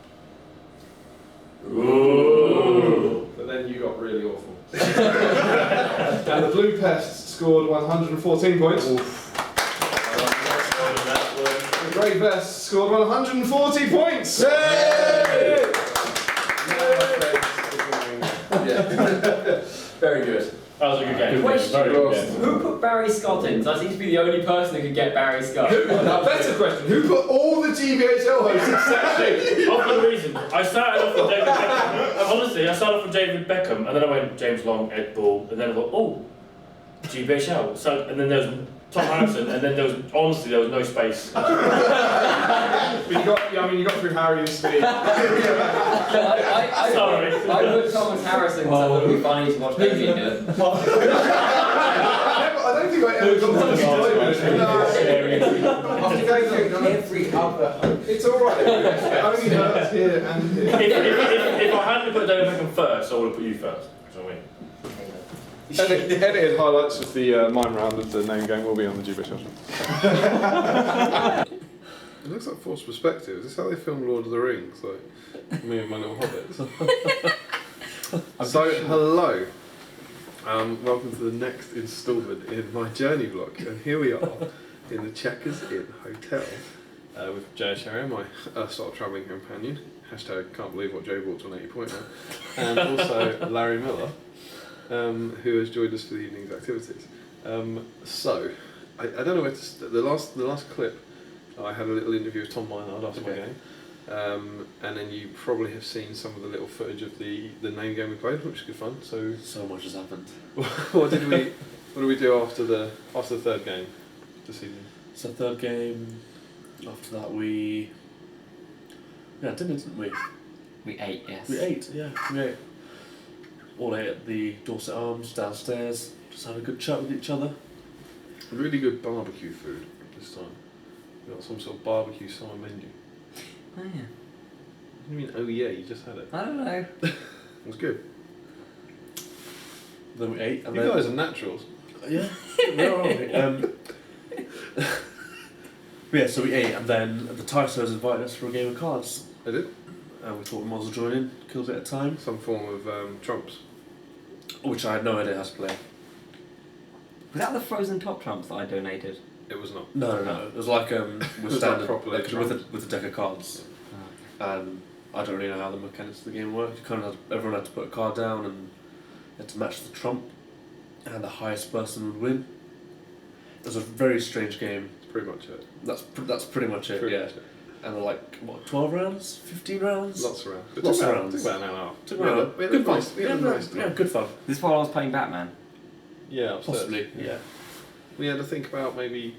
Ooh. But then you got really awful. And the Blue Pests scored 114 points. The Grey Vests scored 140 points. Yeah. Very good. That was a good game. Question. Very good game. Who put Barry Scott in? So I seem to be the only person who could get Barry Scott. Now, better question. Who put all the GBHL hosts except you? Of the reason, I started off with David Beckham. Honestly, I started off with David Beckham, and then I went James Long, Ed Ball, and then I thought, oh, GBHL. So, and then there was Tom Harrison, and then there was no space. But you got through Harry and Steve. Sorry. I put Thomas Harrison because I thought it would be funny to watch Damian do it. I don't think I ever got to Every other. It's alright. It only hurts here and here. If I hadn't put David Beckham first, I would have put you first. So I win. Edited highlights of the mime round of the name game will be on the GBHL. It looks like forced perspective. Is this how they film Lord of the Rings? Like me and my little hobbits. So hello. Welcome to the next instalment in my journey vlog, and here we are in the Checkers Inn Hotel with GBHL, my sort of travelling companion. Hashtag can't believe what Joe bought to an 80 point now. And also Larry Miller, who has joined us for the evening's activities. So I don't know where to start. The last clip, I had a little interview with Tom Minard after my game. And then you probably have seen some of the little footage of the name game we played, which was good fun. So much has happened. what did we do after the third game this evening? So third game. After that we had dinner, didn't we? We ate, yes. We ate. We ate. All ate at the Dorset Arms downstairs. Just had a good chat with each other. Really good barbecue food this time. We got some sort of barbecue summer menu. Oh yeah. What do you mean, oh yeah, you just had it? I don't know. It was good. Then we ate. And You then, guys are naturals. Yeah. We are, aren't we? Yeah, so we ate, and then the Tysos invited us for a game of cards. I did. And we thought we might as well join in, kill a bit of time. Some form of trumps. Which I had no idea how to play. Was that the frozen top trumps that I donated? It was not. No. It was like was with like standard, proper like, trumps. with a deck of cards. And I don't really know how the mechanics of the game worked. You kind of everyone had to put a card down and you had to match the trump, and the highest person would win. It was a very strange game. That's pretty much it. That's pretty much it. Pretty Yeah. much it. And they're like, what, 12 rounds? 15 rounds? Lots of rounds. But Lots took of about- rounds. Took about an hour and a half. Took about We had good a fun. nice- we had a nice time. Yeah, good fun. This is while I was playing Batman. Yeah, upstairs. Possibly, yeah. We had to think about maybe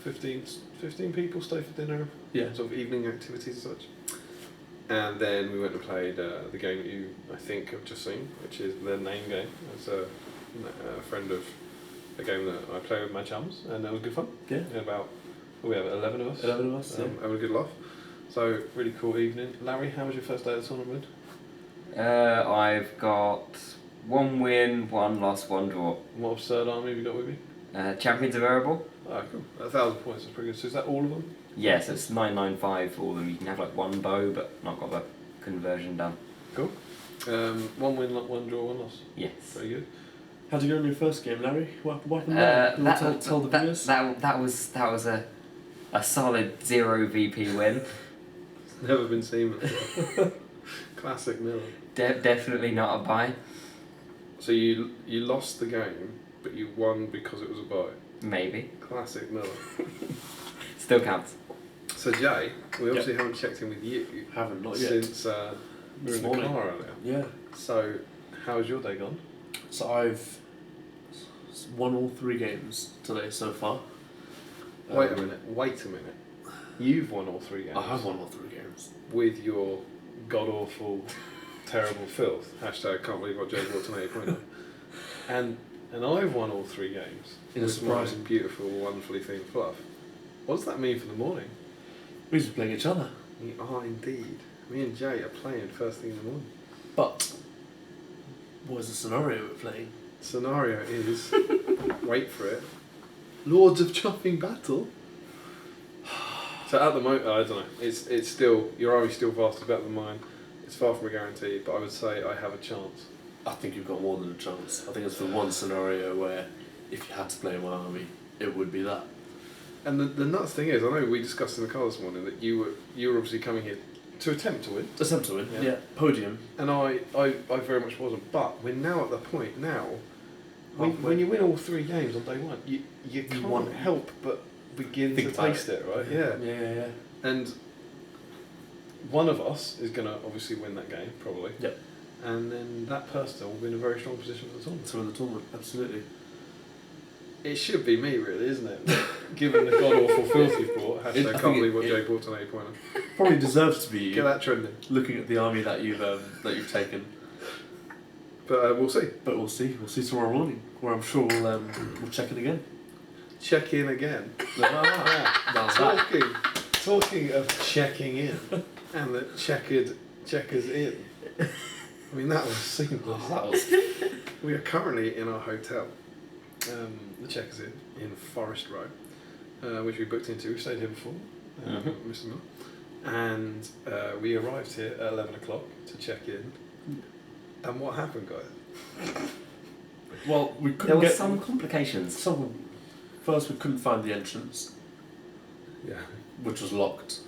15 people stay for dinner. Yeah. Sort of evening activities and such. And then we went and played the game that you, I think, have just seen, which is the name game. It's a friend of a game that I play with my chums, and that was good fun. Yeah. About, we have 11 of us. 11 of us, yeah. Having a good laugh. So, really cool evening. Larry, how was your first day of the tournament? I've got 1 win, 1 loss, 1 draw. What absurd army have you got with you? Champions of Variable? Oh, cool. 1,000 points is pretty good. So, is that all of them? Yes, it's 995 for all of them. You can have like 1 bow, but not got the conversion done. Cool. 1 win, 1 draw, 1 loss. Yes. Very good. How'd you go in your first game, Larry? What happened there? You want to tell the viewers? That was a solid 0 VP win. Never been seen before. Classic Miller. Definitely not a buy. So you lost the game but you won because it was a bow. Maybe. Classic Miller. Still counts. So Jay, we obviously haven't checked in with you Haven't, not yet. since we were This in the morning. car earlier. Yeah. So how's your day gone? So I've won all 3 games today so far. Wait a minute. You've won all 3 games. I have won all 3 games. With your god awful, terrible filth. Hashtag can't believe what Jay brought tonight. And I've won all 3 games. In a with surprise. my beautiful, wonderfully themed fluff. What does that mean for the morning? We're just playing each other. We are indeed. Me and Jay are playing first thing in the morning. But what is the scenario we're playing? Scenario is, wait for it, Lords of Chopping Battle. So at the moment, I don't know. It's still, your army's still vastly better than mine. It's far from a guarantee, but I would say I have a chance. I think you've got more than a chance. I think it's the one scenario where if you had to play my army, it would be that. And the nuts thing is, I know we discussed in the car this morning that you were obviously coming here to attempt to win. Attempt to win, Yeah. yeah. Podium. And I very much wasn't. But we're now at the point now, Halfway. when you win all 3 games on day 1, you can't want- help but begin Think to about taste it, right? Yeah. Yeah. And one of us is going to obviously win that game, probably. Yep. And then that person will be in a very strong position for the tournament. To win the tournament, absolutely. It should be me, really, isn't it? Given the god awful filth you've brought. I Hashtag think can't believe what it- Jay brought tonight. Pointer. Probably deserves to be you. Get that trending. Looking at the army that you've taken. But we'll see. But we'll see. We'll see tomorrow morning, where I'm sure we'll check in again. Check in again. Now that. Talking of checking in and the checkers in. I mean, that was seamless. That was We are currently in our hotel, the Checkers Inn in Forest Row, which we booked into. We stayed here before, Mr. Mill, and we arrived here at 11 o'clock to check in. And what happened, guys? Well, we There couldn't were get some complications. First, we couldn't find the entrance, Yeah. which was locked.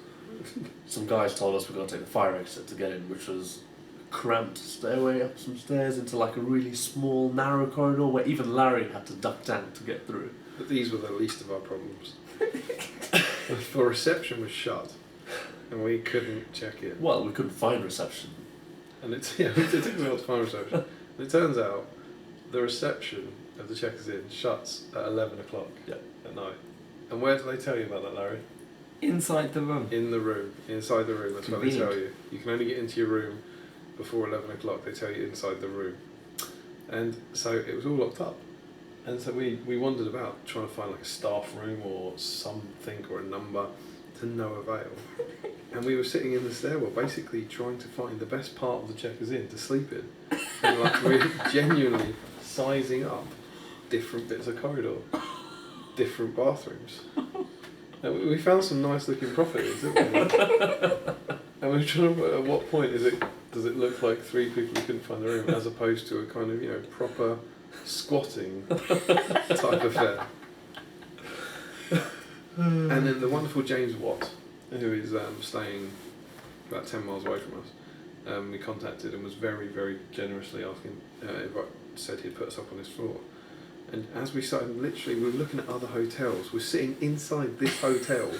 Some guys told us we've got to take the fire exit to get in, which was a cramped stairway up some stairs into like a really small, narrow corridor where even Larry had to duck down to get through. But these were the least of our problems. The reception was shut, and we couldn't check in. Well, we couldn't find reception. And it took me a while to find reception. And it turns out the reception of the Checkers Inn shuts at 11 o'clock at night. And where do they tell you about that, Larry? Inside the room. In the room, inside the room. That's what they Convenient. tell you. You can only get into your room before 11 o'clock. They tell you inside the room. And so it was all locked up. And so we wandered about trying to find like a staff room or something or a number to no avail. And we were sitting in the stairwell basically trying to find the best part of the Checkers Inn to sleep in. And like really genuinely sizing up different bits of corridor, different bathrooms. And we found some nice looking properties, didn't we? And we were trying to, at what point does it look like 3 people who couldn't find the room as opposed to a kind of, proper squatting type affair. And then the wonderful James Watt, who is staying about 10 miles away from us, we contacted and was very, very generously asking if I said he'd put us up on his floor. And as we started, literally, we were looking at other hotels. We're sitting inside this hotel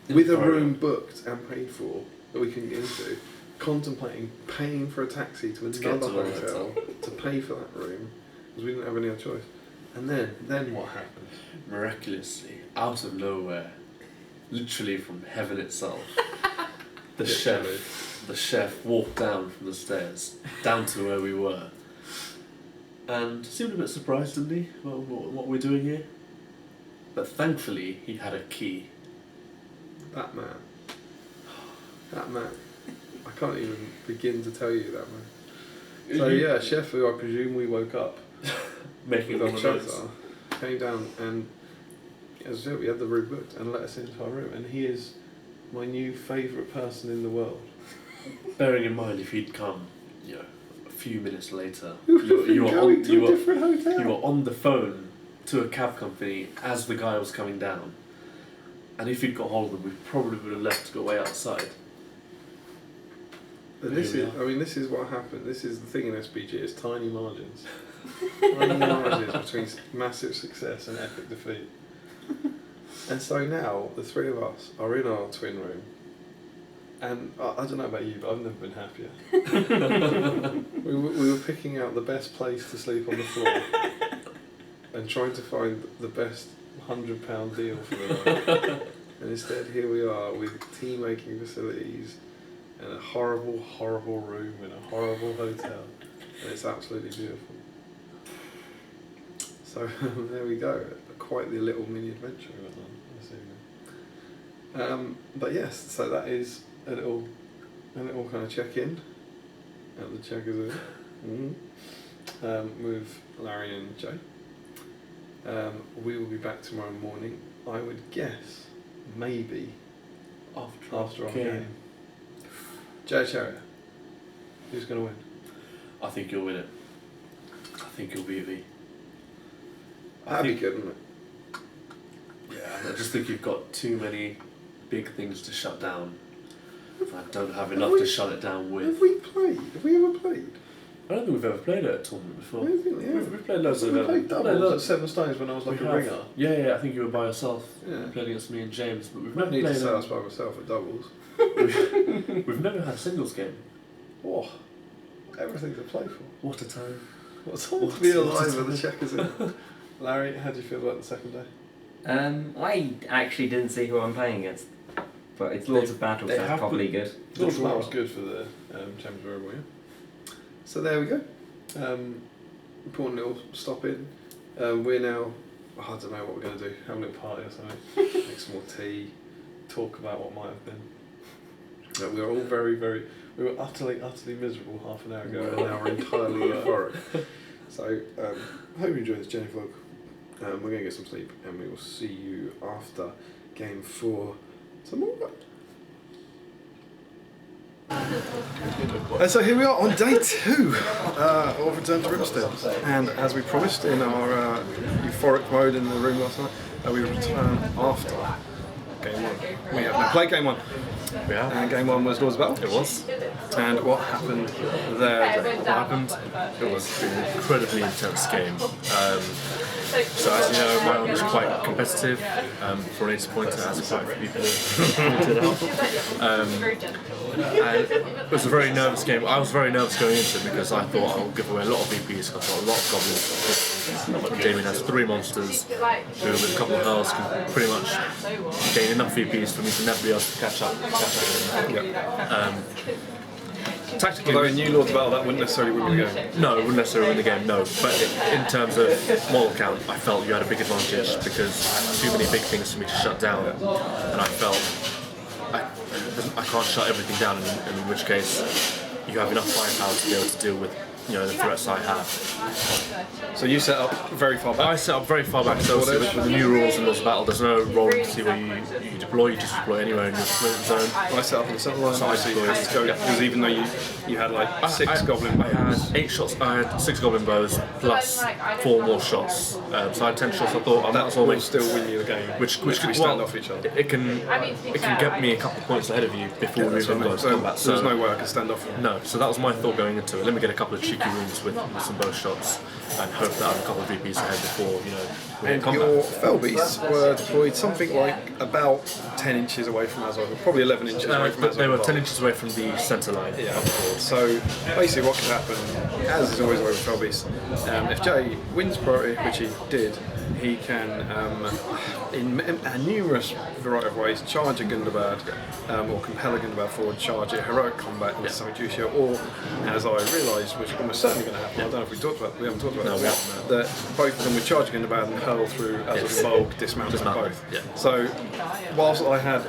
with a room booked and paid for that we couldn't get into, contemplating paying for a taxi to get another to the hotel to pay for that room because we didn't have any other choice. And then what happened? Miraculously, out of nowhere, literally from heaven itself, the Literally. chef walked down from the stairs, down to where we were, and seemed a bit surprised, didn't he? Well, what we're doing here? But thankfully, he had a key. That man. I can't even begin to tell you that man. So yeah, chef who I presume we woke up Making with it our on the notes. shelter, came down and as I said, we had the room booked and let us into our room, and he is my new favourite person in the world. Bearing in mind, if he'd come, a few minutes later, You were different hotel. you were on the phone to a cab company as the guy was coming down, and if he'd got hold of him, we probably would have left to go way outside. But this is what happened. This is the thing in SBG. It's tiny margins. Randomises between massive success and epic defeat. And so now the three of us are in our twin room, and I don't know about you, but I've never been happier. we were picking out the best place to sleep on the floor and trying to find the best £100 deal for the night. And instead, here we are with tea-making facilities and a horrible, horrible room in a horrible hotel, and it's absolutely beautiful. So there we go. Quite the little mini adventure we went on this evening. But yes, so that is a little kind of check-in at the Checkers Inn with Larry and Jay. We will be back tomorrow morning. I would guess maybe after our game. GBHL, who's going to win? I think you'll win it. I think you'll beat me. That'd be good, wouldn't it? Yeah, I just think you've got too many big things to shut down. I don't have enough to shut it down with. Have we played? Have we ever played? I don't think we've ever played at a tournament before. I don't think we have. We've played loads of We events. played doubles at 7 Stones when I was like a ringer. Yeah, I think you were by yourself. Yeah. Played against me and James, but we've I never need to played. say I was by myself at doubles. We've never had a singles game. Oh, everything to play for. What a time! What a time to be alive with the Checkers Inn. Larry, how do you feel about the second day? I actually didn't see who I'm playing against, but it's Lords of Battle, so it's probably good. Lords of Battle was good for the Champions Royal, yeah. So there we go. Important little stop in. We're now, I don't know what we're going to do, have a little party or something, make some more tea, talk about what might have been. We were all we were utterly miserable half an hour ago, and now we're entirely euphoric. So, hope you enjoyed this journey vlog. We're going to get some sleep, and we will see you after game 4 tomorrow. And so here we are on day 2 of Return to Rivenstead, and as we promised in our euphoric mode in the room last night, we return after game 1. We have now played game 1. We have. And game 1 was Lords of Battle. It was. And what happened there? What happened? It was an incredibly intense game. So as you know, my one was quite competitive. For an 80 pointer, as quite a few people pointed out. And it was a very nervous game. I was very nervous going into it because I thought I would give away a lot of VPs. I thought a lot of goblins. Damian has 3 monsters who, with a couple of hells, can pretty much gain enough VPs for me to never be able to catch up. Tactically, although in new Lords of Battle, that wouldn't necessarily win the game. No, it wouldn't necessarily win the game, no. But in terms of model count, I felt you had a big advantage because I had too many big things for me to shut down. And I felt I can't shut everything down, in which case you have enough firepower to be able to deal with the threats I have. So you set up very far back? I set up very far back, so with the new rules in Lords of Battle, there's no rolling to see where you deploy, you just deploy anywhere in your deployment zone. I set up in the centre line, so I deployed, because even though you had like 6 goblin bows. I had 8 shots, I had 6 goblin bows, plus 4 more shots. So I had 10 shots, I thought I might as well will still win you the game, which we stand off each other. It can get me a couple of points ahead of you before we even go to combat. So there's no way I can stand off. No, so that was my thought going into it. Let me get a couple of cheeky rooms with some bow shots and hope that I'm a couple of VPs ahead before, we And combat. your fell beasts were deployed something like about 10 inches away from Azog, probably 11 inches away from Azog. They were 10 inches away from the centre line. Yeah. So basically what could happen, as is always the way with fell beasts, if Jay wins priority, which he did, he can, in a numerous variety of ways, charge a Gundabad, or compel a Gundabad forward, charge it, heroic combat into something juicier, or, as I realised, which is almost certainly going to happen, I don't know if we haven't talked about we haven't, no. that both of them would charge a Gundabad and hurl through as a bulk, dismount both. Yeah. So, whilst I had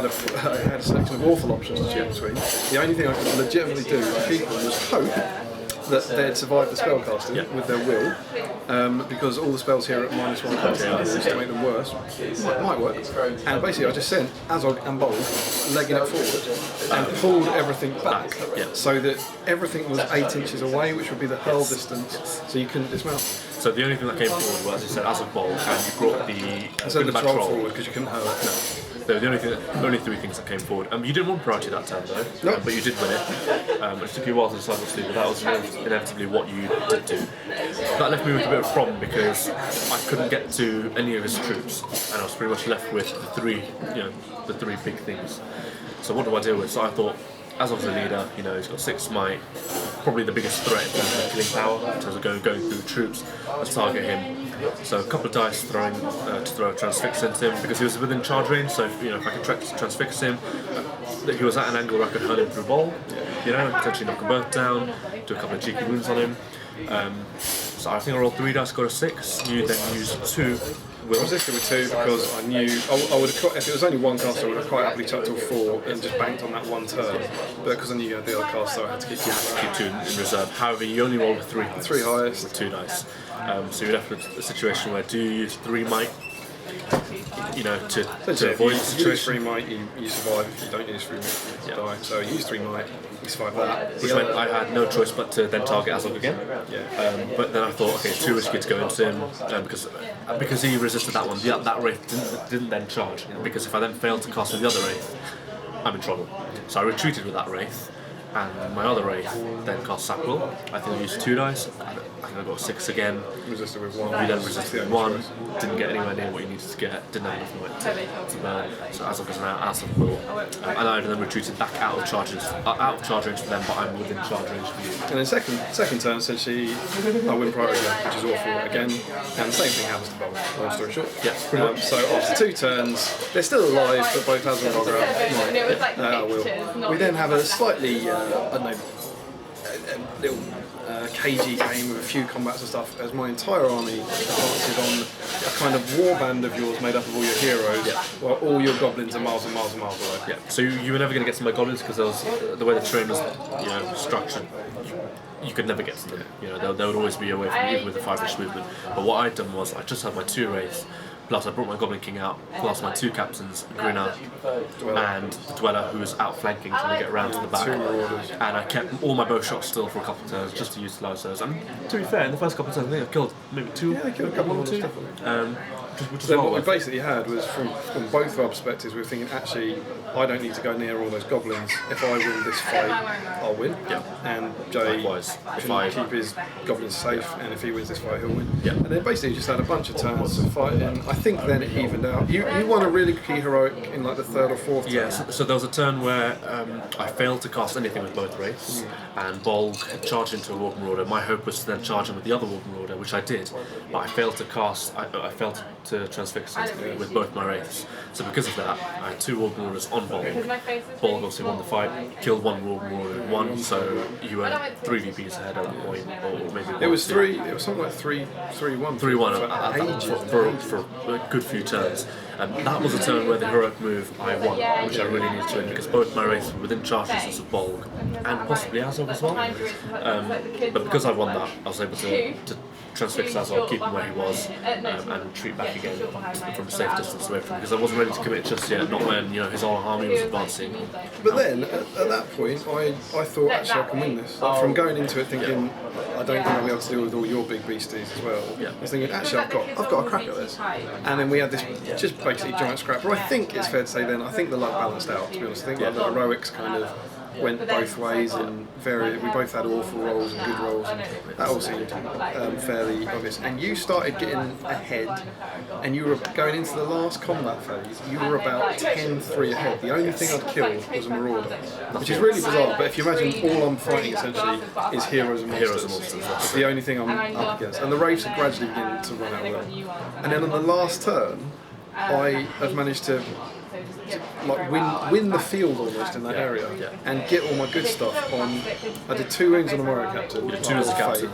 a selection of awful options to choose between, the only thing I could legitimately do to keep them was hope that they'd survive the spellcasting with their will, because all the spells here are at -1 casting rules to make them worse. Might work. And basically I just sent Azog and Bold legging it forward and pulled everything back so that everything was 8 inches away, which would be the hurl distance, so you couldn't dismount. So the only thing that came forward was, as you said, as a bulk, and you brought the So the back troll troll. forward because you couldn't hurt it. No. They were the only three things that came forward. You didn't want priority that turn though, No. but you did win it. It took you a while to decide what to do, but that was inevitably what you did do. That left me with a bit of a problem because I couldn't get to any of his troops, and I was pretty much left with the three big things. So what do I deal with? So I thought, as I was a leader, he's got 6 might, probably the biggest threat in terms of killing power, in terms of going through troops. Let's target him. So a couple of dice to throw a transfix into him because he was within charge range. So if I could transfix him, he was at an angle where I could hurl him through ball, potentially knock them both down, do a couple of cheeky wounds on him. So I think I rolled 3 dice, got a 6. You then used 2. I resisted with 2 because I knew I would have. If it was only one cast, I would have quite happily chucked all 4 and just banked on that one turn. But because I knew you had the other cast, so I had to keep 2 in reserve. However, you only rolled with 3 dice. 3 highest. With 2 dice. So you're left with a situation where do you use 3 might, to avoid the If you use 3 situation? might, you survive. If you don't use 3 might, you die. So you use 3 might, you survive that. Which meant I had no choice but to then target Azog again. But then I thought, okay, it's too risky to go into him because he resisted that one. That wraith didn't then charge. Because if I then failed to cast with the other wraith, I'm in trouble. So I retreated with that wraith, and my other wraith then cast Sapwell. I think I used 2 dice. I think I got a 6 again. Resisted with 1. You then resisted with 1. Didn't get anywhere near what you needed to get. Didn't have enough might to burn. So Azog was now out of will, and I then retreated back out of charge range for them, but I'm within charge range for you. And then second turn, essentially, I win priority again, which is awful again. And the same thing happens to both, long story short. Yeah, pretty much. So after 2 turns, they're still alive, but both Hazard and Roger are will. We then have a slightly, a little cagey game with a few combats and stuff, as my entire army advances on a kind of warband of yours made up of all your heroes, while all your goblins are miles and miles and miles away. Yeah. So you were never going to get to my goblins because the way the terrain was, structured. You could never get to them. They would always be away from you, even with the 5-inch movement. But what I'd done was I just had my 2 wraiths. Plus, I brought my Goblin King out, plus my 2 captains, Grinner and the Dweller, who was outflanking, trying to get around to the back. And I kept all my bow shots still for a couple of turns, just to utilise those. And to be fair, in the first couple of turns, I think I killed maybe 2. Yeah, I killed a couple of two. Which then what we basically had was, from both of our perspectives, we were thinking, actually, I don't need to go near all those goblins. If I win this fight, I'll win. Yeah. And Jay Likewise, can keep his goblins safe, and if he wins this fight, he'll win. Yeah. And then basically just had a bunch of turns of fighting. I think then it evened out. You won a really key heroic in like the 3rd or 4th turn. Yeah, so there was a turn where I failed to cast anything with both wraiths, and Bolg charged into a Warp Marauder. My hope was to then charge him with the other Warp Marauder, which I did, but I failed to cast. I failed to transfix it with both my wraiths. So because of that, I had 2 Warp Marauders on Bolg. Bolg obviously won the fight, killed 1 Warp Marauder in 1, so you were 3 VPs ahead at that point, or maybe It was 3. It was something like 3-1. 3-1 for a good few turns. That was a turn where the heroic move I won, which I really needed to win because both my wraiths were within charge distance of Bolg and possibly Azog as well. But because I won that, I was able to transfix Azog, keep him where he was, and retreat back again from a safe distance away from him because I wasn't ready to commit just yet, not when his whole army was advancing. But then, at that point, I thought, actually, I can win this. From going into it thinking, I don't think I'll be able to deal with all your big beasties as well. Yeah. I was thinking, actually, I've got a crack at this. And then we had this just basically giant scrap. But I think it's fair to say then, I think the luck balanced out, to be honest. I think like, the heroics kind of went both ways, and we both had awful rolls and good rolls, and that all seemed fairly obvious. And you started getting ahead, and you were going into the last combat phase, you were about 10-3 ahead. The only thing I'd killed was a Marauder, which is really bizarre, but if you imagine all I'm fighting essentially is heroes and monsters. It's the only thing I'm up against. And the Wraiths are gradually beginning to run out of will. And then on the last turn, I have managed to win the field almost in that area and get all my good stuff on. I did 2 wounds on the Warrior Captain. You did 2 as a captain,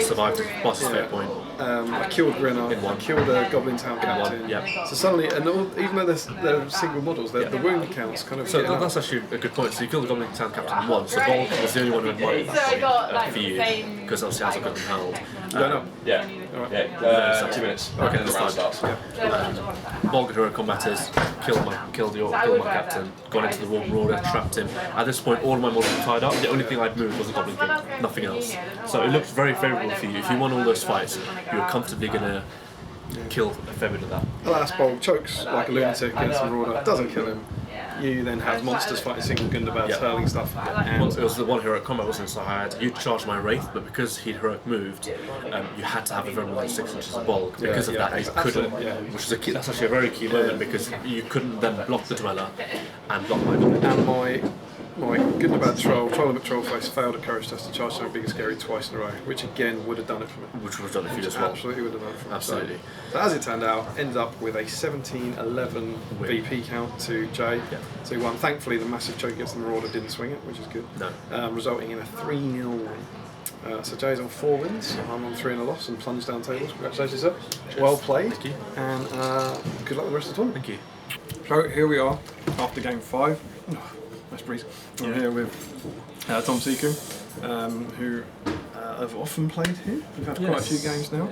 survived past his fate point. I killed Grinner, I killed a Goblin Town Captain. So suddenly, and even though they're single models, the wound counts kind of. So that's actually a good point. So you killed the Goblin Town Captain once, so Bolg was the only one who had won at that point for you, because obviously Azog had been held. You don't know? Yeah. Alright. Yeah. 2 minutes. Okay, The that's round fine. starts. Bulk hero combaters, killed my captain, gone into the warp order, trapped him. At this point, all of my models were tied up. The only thing I'd moved was the Goblin King, nothing else. So it looked very favourable for you. If you won all those fights, you were comfortably going to kill a fair bit of that. The last bolt chokes like a lunatic against the Marauder, doesn't kill him. You then have monsters fighting single Gundabats, hurling stuff. And It was the one heroic combat, wasn't it? So I had you charge my Wraith, but because he'd heroic moved, you had to have a very more than 6 inches of bulk. Because of that, you couldn't, which is a key, that's actually a very key moment because you couldn't then block the Dweller and block my Goblin. And my Gundabat troll and troll face failed a courage test to charge something big and scary twice in a row, which again would have done it for me. Which would have done it for you as well. Absolutely would have done it for me. Absolutely. So as it turned out, ended up with a 17-11 VP count to Jay. Yeah. So he won. Thankfully, the massive choke against the Marauder didn't swing it, which is good. No. Resulting in a 3-0 win. So Jay's on 4 wins, I'm on 3 and a loss, and plunged down tables. Congratulations, sir. Well played. Thank you. And good luck with the rest of the tournament. Thank you. So here we are, after game 5. Nice breeze. I'm here with Tom Seacombe, who I've often played here. We've had quite a few games now.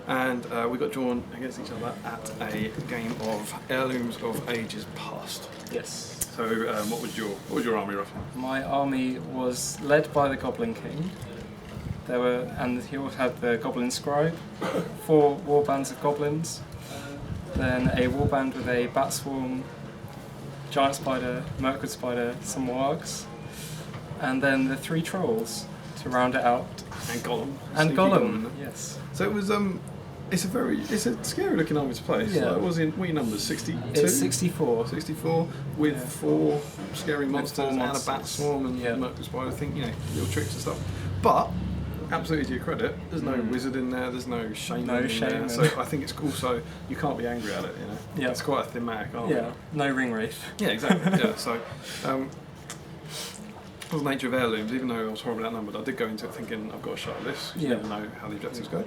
And we got drawn against each other at a game of Heirlooms of Ages Past. Yes. So what was your army roughly? My army was led by the Goblin King. And he also had the Goblin Scribe, 4 warbands of goblins, then a warband with a bat swarm, giant spider, Mirkwood spider, some wargs, and then the 3 trolls to round it out. And Gollum. And Sneaky Gollum, yes. So it was it's a scary looking army to play. Yeah. So it was in what numbers? 62? It's 64. 64 with 4 scary monsters, 4 and a monsters. bat swarm and Mirkwood spider. I think little tricks and stuff. But absolutely to your credit, there's no wizard in there. There's no shaman in there. So I think it's also you can't be angry at it. Yeah. It's quite a thematic army. Yeah. No ring wraith. Yeah, exactly. Yeah. So. Was the nature of Heirlooms, even though I was horribly outnumbered, I did go into it thinking I've got a shot at this. You never know how the objectives go.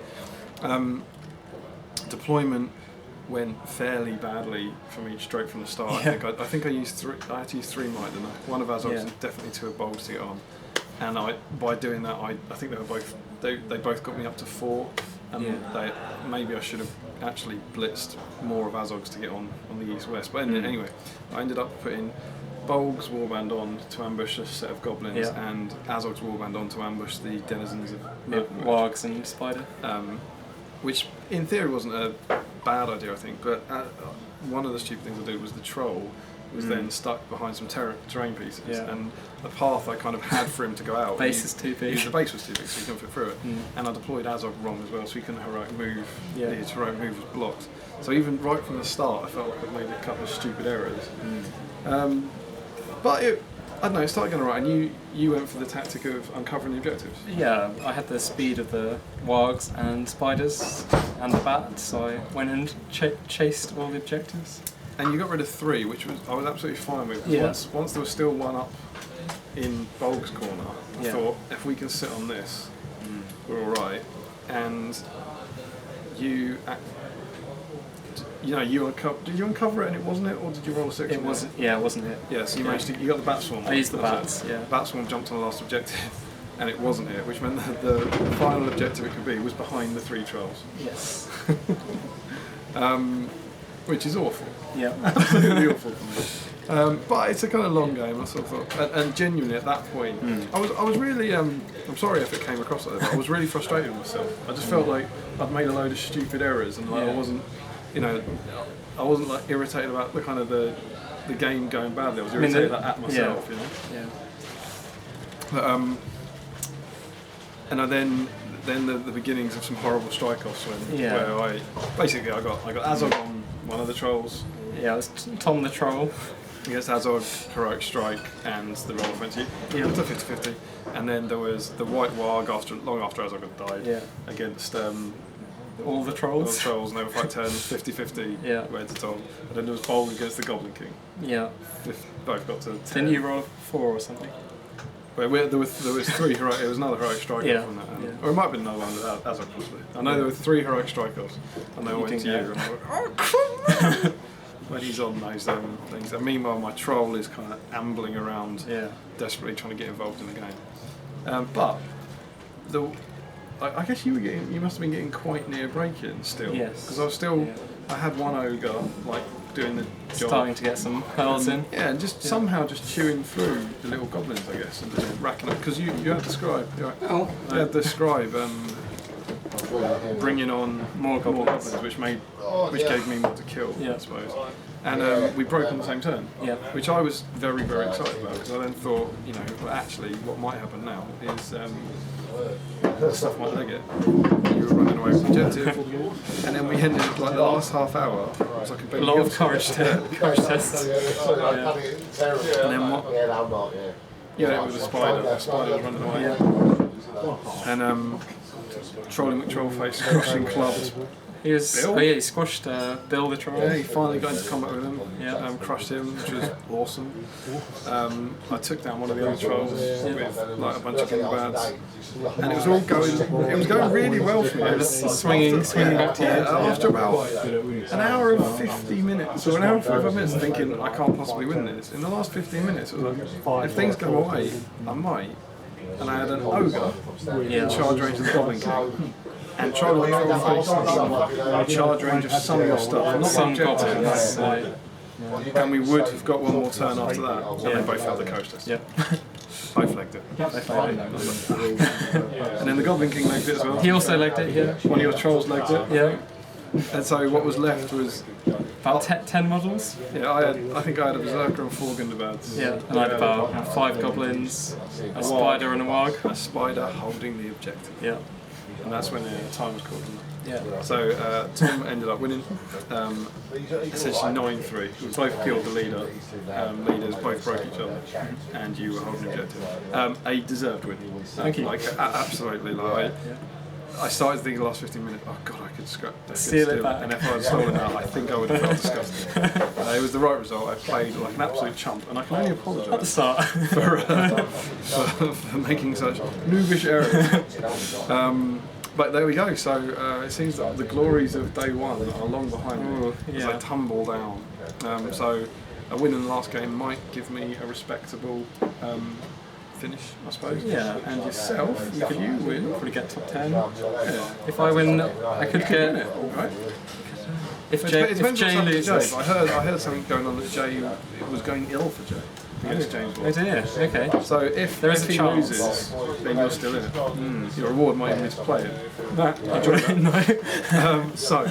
Deployment went fairly badly for me straight from the start. I think I used 3. I had to use 3 might, didn't I? One of Azog's and definitely 2 of Bulbs to get on. And by doing that, I think they were both they both got me up to 4. And maybe I should have actually blitzed more of Azog's to get on the east-west. But anyway, I ended up putting Bolg's warband on to ambush a set of goblins and Azog's warband on to ambush the denizens of wargs and spider. Which in theory wasn't a bad idea, I think, but one of the stupid things I did was the troll was then stuck behind some terrain pieces, and the path I kind of had for him to go out. Base is too big. The base was too big, so he couldn't fit through it. And I deployed Azog wrong as well, so he couldn't heroic move. His heroic move was blocked. So even right from the start, I felt like I'd made a couple of stupid errors. But I don't know, it started going alright, and you went for the tactic of uncovering the objectives. Yeah, I had the speed of the wargs and spiders and the bat, so I went and chased all the objectives. And you got rid of 3, which I was absolutely fine with. Once there was still 1 up in Bolg's corner, I thought if we can sit on this, we're alright. And you did you uncover it and it wasn't it, or did you roll a 6? It wasn't. Yeah, it wasn't it. Yeah, so you managed to. You got the bat swarm. I used the bats. Yeah. Bat swarm jumped on the last objective, and it wasn't it, which meant that the final objective it could be was behind the 3 trolls. Yes. Which is awful. Yeah. Absolutely awful for me. But it's a kind of long game, I sort of thought, and genuinely at that point, I was really. I'm sorry if it came across like that. But I was really frustrated with myself. I just felt like I'd made a load of stupid errors, and I wasn't. I wasn't like irritated about the kind of the game going badly. I was irritated at myself, But, and then the beginnings of some horrible strike-offs where I got Azog on one of the trolls. Yeah, it was Tom the troll. Against Azog, heroic strike, and the roll offensive. It was a 50-50. And then there was the white warg long after Azog had died. Against. All the trolls. And they were fight 10, 50-50, where to Tom. And then there was Bolg against the Goblin King. Yeah. Both got to 10. Didn't you roll a 4 or something? There was 3 heroic, it was another heroic strike-off from that. Or it might have been another one as possibly. I know there were 3 heroic strike-offs, and they all went to you. And I went, oh, come on! When he's on those things. And meanwhile, my troll is kind of ambling around, desperately trying to get involved in the game. But I guess you must have been getting quite near break-in still. Yes. Because I was still, Yeah. I had one ogre like doing the job. Starting to get some pearls in. Yeah, and just somehow just chewing through the little goblins, I guess, and just racking up. Because you had the scribe. Right? Oh. You had the scribe bringing on more goblins, which gave me more to kill, I suppose. And we broke on the same turn, which I was very, very excited about, because I then thought, well, actually, what might happen now is stuff might leg it. You were running away with the objective, and then we ended like the last half hour. It was like a lot of courage tests. And then what? Yeah, it was a spider. The spider was running away. And trolling McTrollface, crushing clubs. He was. Bill? Oh yeah, he squashed Bill the troll. Yeah, he finally got into combat with him. Yeah. Crushed him, which was awesome. I took down one of the other trolls with like a bunch of gumbats, and it was all going. It was going really well for me. It was swinging back to you. After about an hour and 50 minutes, or an hour and 45 minutes, thinking I can't possibly win this. In the last 15 minutes, it was like, if things go away, I might. And I had an ogre in charge range of the Goblin King. And trolling McTrollface in charge range of some of your stuff, not some goblins. And we would have got one more turn after that. And they both failed the coast test. Yeah. Both legged it. They failed it. And then the Goblin King legged it as well. He also legged it, yeah. One of your trolls legged it. Yeah. And so what was left was about 10 models. Yeah, I think I had a berserker and 4 Gundabads. Yeah, and I had about 5 goblins, a spider and a warg. A spider holding the objective. Yeah. And that's when the time was called. Yeah. So Tom ended up winning, essentially 9-3. We both killed the leader. Leaders both broke each other, and you were holding the objective. A deserved win. Thank you. Like absolutely. Like I started thinking the last 15 minutes, oh god, I could steal it back. And if I had stolen that, I think I would have felt disgusting. It was the right result. I played like an absolute chump, and I can only apologise at the start for making such noobish errors. But there we go. So it seems that the glories of day one are long behind me as I tumble down. So a win in the last game might give me a respectable finish, I suppose. Yeah. And yourself, if you win, probably get top 10. Yeah. If I win, I could get. Right. If Jay loses, I heard something going on that Jay was going ill for Jay. Against James Oh dear. Okay. So if he loses, then you're still in it. Your reward might even be to play it. No. So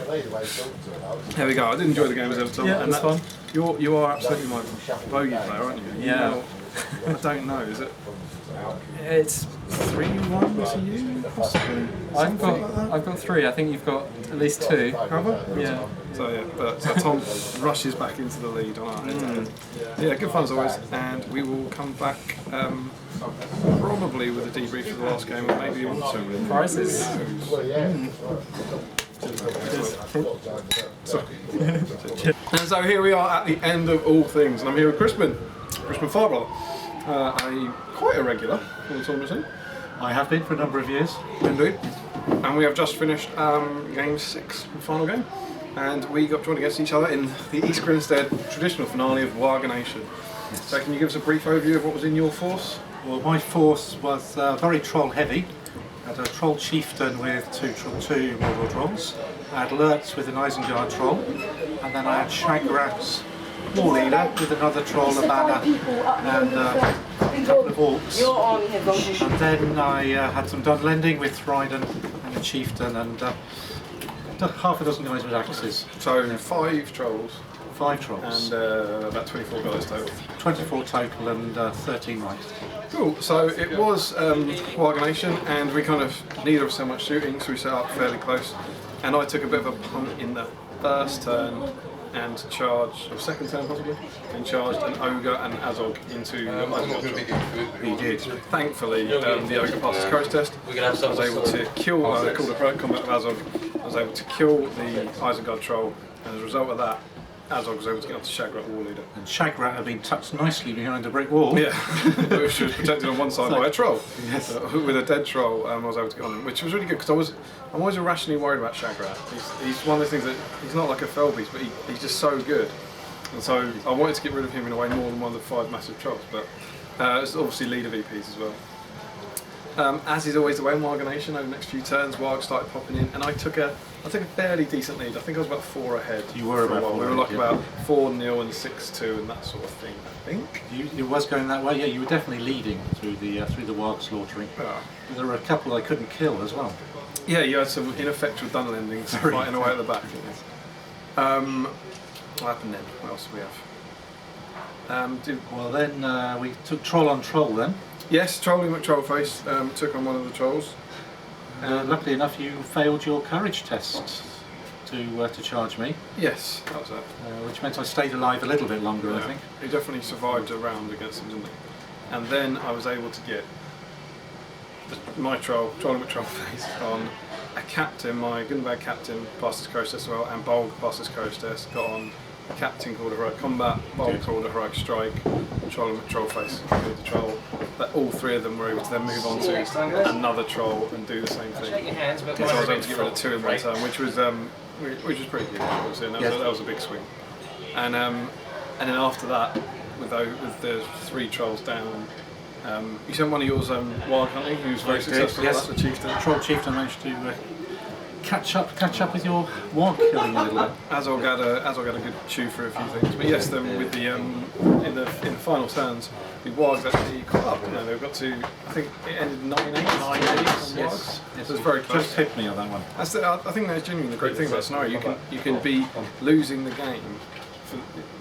there we go. I did enjoy the game as ever, Tom. Yeah, that's fun. You are absolutely my bogey player, aren't you? Yeah. I don't know. Is it? It's 3-1 to you, possibly. I've got 3. I think you've got at least 2. Have I? Yeah. So Tom rushes back into the lead on our head. Yeah, good fun as always, and we will come back probably with a debrief of the last game, or maybe also with prizes. And so here we are at the end of all things, and I'm here with Crispin Firebrother, quite a regular on the tournament. I have been for a number of years. Indeed. And we have just finished game 6, the final game. And we got joined against each other in the East Grinstead traditional finale of Warga Nation. Yes. So can you give us a brief overview of what was in your force? Well, my force was very troll heavy. I had a troll chieftain with two model trolls. I had Lurtz with an Isengard troll. And then I had Shagrat's war leader with another troll, a banner, and a couple of orcs. And then I had some Dunlending with Thryden and a chieftain and half a dozen guys with axes. So 5 trolls. 5 trolls. And about 24 guys total. 24 total and 13 right. Cool, so it was Warga Nation, and we kind of neither of us had much shooting, so we set up fairly close. And I took a bit of a punt in the first turn and charged, or second turn possibly, and charged an ogre and Azog into He did. Thankfully, the ogre passed his courage test. I was able to kill, called a combat of Azog. I was able to kill the Isengard troll, and as a result of that, Azog was able to get onto Shagrat, the war leader. And Shagrat had been tucked nicely behind a brick wall. Yeah, which was protected on one side by a troll. Yes. With a dead troll, I was able to get on him, which was really good because I'm always irrationally worried about Shagrat. He's one of those things that he's not like a fell beast, but he's just so good. And so I wanted to get rid of him in a way more than one of the 5 massive trolls, but it's obviously leader VPs as well. as is always the way in Warg Nation, over the next few turns, Warg started popping in, and I took a fairly decent lead. I think I was about 4 ahead. You were about 4 We were ahead, like yeah. about 4-0 and 6-2 and that sort of thing, I think. It was going that way. Yeah, you were definitely leading through the Warg slaughtering. Yeah. There were a couple I couldn't kill as well. Yeah, you had some ineffectual Dunn endings fighting away at the back. What happened then? What else do we have? Well, then we took troll on troll then. Yes, trolling McTrollface took on one of the trolls. Luckily enough, you failed your courage test to charge me. Yes, that was it. Which meant I stayed alive a little bit longer, I think. He definitely survived a round against him, didn't he? And then I was able to get my trolling McTrollface on a captain, my good and bad captain passed his courage test as well, and Bolg passed his courage test, got on a captain called a heroic combat, Bolg called a heroic strike, trolling McTrollface killed the troll. But all 3 of them were able to then move on to another troll and do the same thing. Shake your hands, but So I was able to get rid of 2 in one turn, which was pretty good. Obviously, and that was a big swing. And then after that, with the 3 trolls down, you sent one of yours wild hunting, who was very successful. Yes, the chieftain. Troll chieftain managed to catch up with your Warg killing a little bit. Azog had a good chew for a few things, but yes, then with the in the final turns, the Wargs actually caught up. You know, they got to, I think it ended 9-8. 9-8. Yes, it was very close. Just hit me on that one. I think that's genuinely the great thing about scenario. You can be losing the game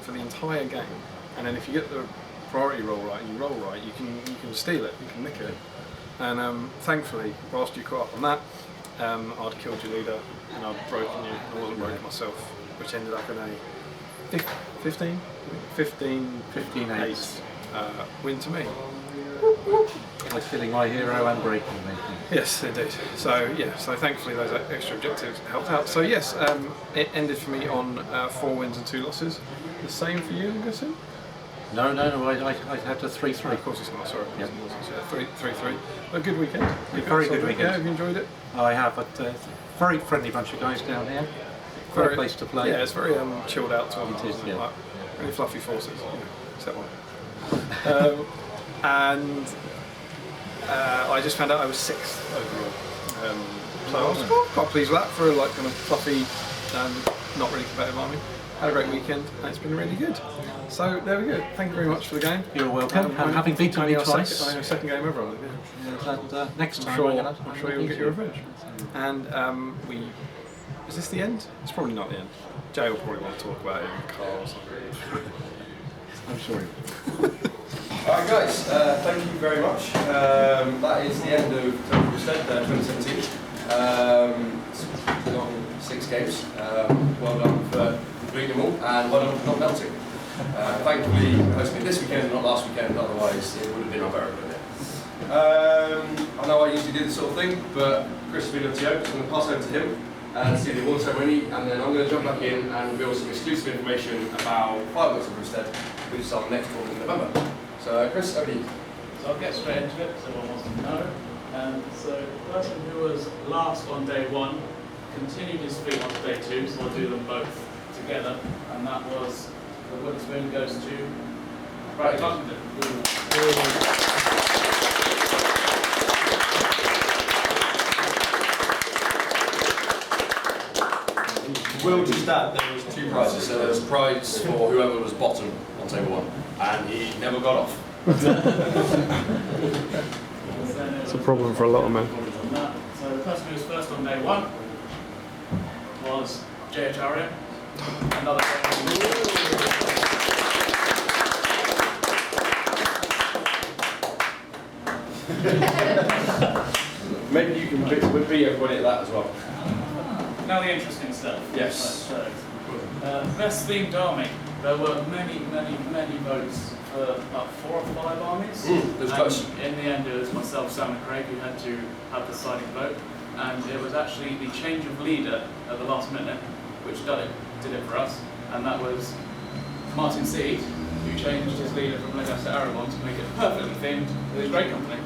for the entire game, and then if you get the priority roll right and you roll right, you can steal it, you can nick it. And thankfully, whilst you caught up on that, I'd killed your leader and I'd broken you. I wasn't broken myself, which ended up in a 15-8 win to me. By killing my hero and breaking me. Yes, indeed. So thankfully those extra objectives helped out. So yes, it ended for me on 4 wins and 2 losses. The same for you, I'm guessing? No, I had a 3-3. Of course it's not, sorry. Yeah. 3-3. A good weekend. A very good weekend. Yeah, have you enjoyed it? I have, but very friendly bunch of guys down here. Great place to play. Yeah, it's very chilled out to It is, yeah. Like, really fluffy forces, except one. And I just found out I was 6th overall. So I was quite pleased with that for a kind of fluffy, not really competitive army. Had a great weekend and it's been really good. So there we go. Thank you very much for the game. You're welcome. Having beaten me twice. Only our second game ever on it. Yeah. And next time I'm sure you'll get your revenge. And is this the end? It's probably not the end. Jay will probably want to talk about it in the car or something. I'm sure he will. Alright guys, thank you very much. That is the end of Rivenstead 2017. It's gone 6 games. Well done for completing them all, and well done for not melting. Thankfully, hosting it this weekend, not last weekend, otherwise it would have been unbearable. I know I usually do this sort of thing, but Chris has been on TO, so I'm going to pass over to him and see the award ceremony, and then I'm going to jump back in and reveal some exclusive information about fireworks in Rivenstead, which is our next tournament in November. So Chris, over to you. So I'll get straight into it, so everyone wants to know. So the person who was last on day 1 continued his feat on day 2, so I'll do them both together, and that was the wooden spoon goes to Bradley Clarkson. Will just add there was 2 prizes. So there was a prize for whoever was bottom on table 1, and he never got off. It's a problem for a lot of men. So the person who was first on day 1 was GBHL. Another Maybe you can beat everybody at that as well. Now the interesting stuff. Yes. Best themed army. There were many votes for about 4 or 5 armies. It was close. In the end, it was myself, Sam and Craig who had to have the deciding vote. And it was actually the change of leader at the last minute which did it for us. And that was Martin Seed, who changed his leader from Legas to Aragorn to make it perfectly themed with his great company.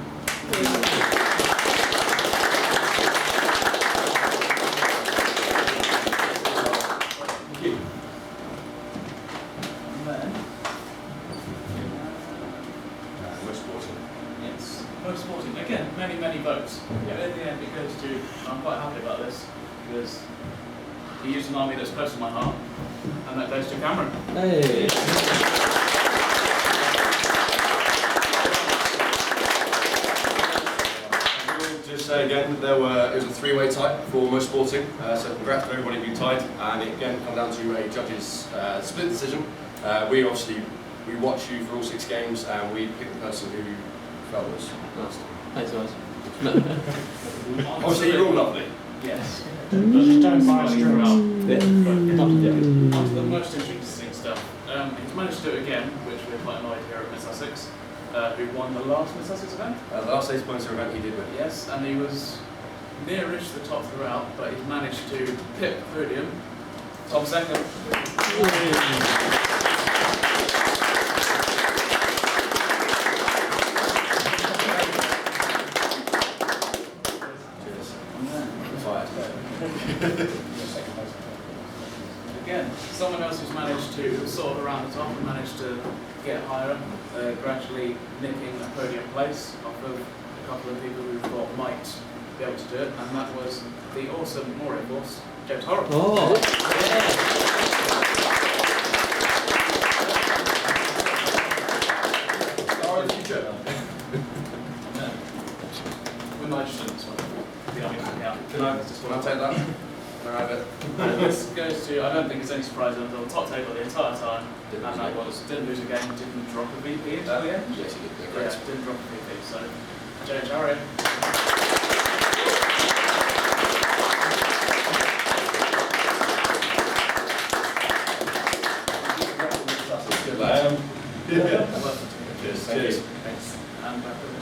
votes. Yeah. In the end, it goes to, I'm quite happy about this, because he used an army that's close to my heart, and that goes to Cameron. Hey. Just say again, it was a 3-way tie for most sporting, so congrats to everybody who tied, and it again comes down to a judge's split decision. We watch you for all 6 games, and we pick the person who felt was last. Thanks guys. Obviously you're all lovely. Yes. Just don't buy a string. On to the most interesting stuff. He's managed to do it again, which we're quite annoyed here at Miss Sussex, who won the last Miss Sussex event. The last 8 points event he did win. Yes, and he was nearish the top throughout, but he's managed to pip the podium. Top second. Again, someone else who's managed to sort of around the top and managed to get higher, gradually nicking a podium place off of a couple of people who thought might be able to do it, and that was the awesome Moray force, James Horrocks. Oh, Star of the future. We're nitrogen this one. Yeah. Can I take that? Can I have it? And this goes to, I don't think it's any surprise, I was on the top table the entire time, and that was, didn't lose a game, didn't drop a VP until the end. Yes, he did. Yeah, didn't drop a VP, so James Harry. Cheers.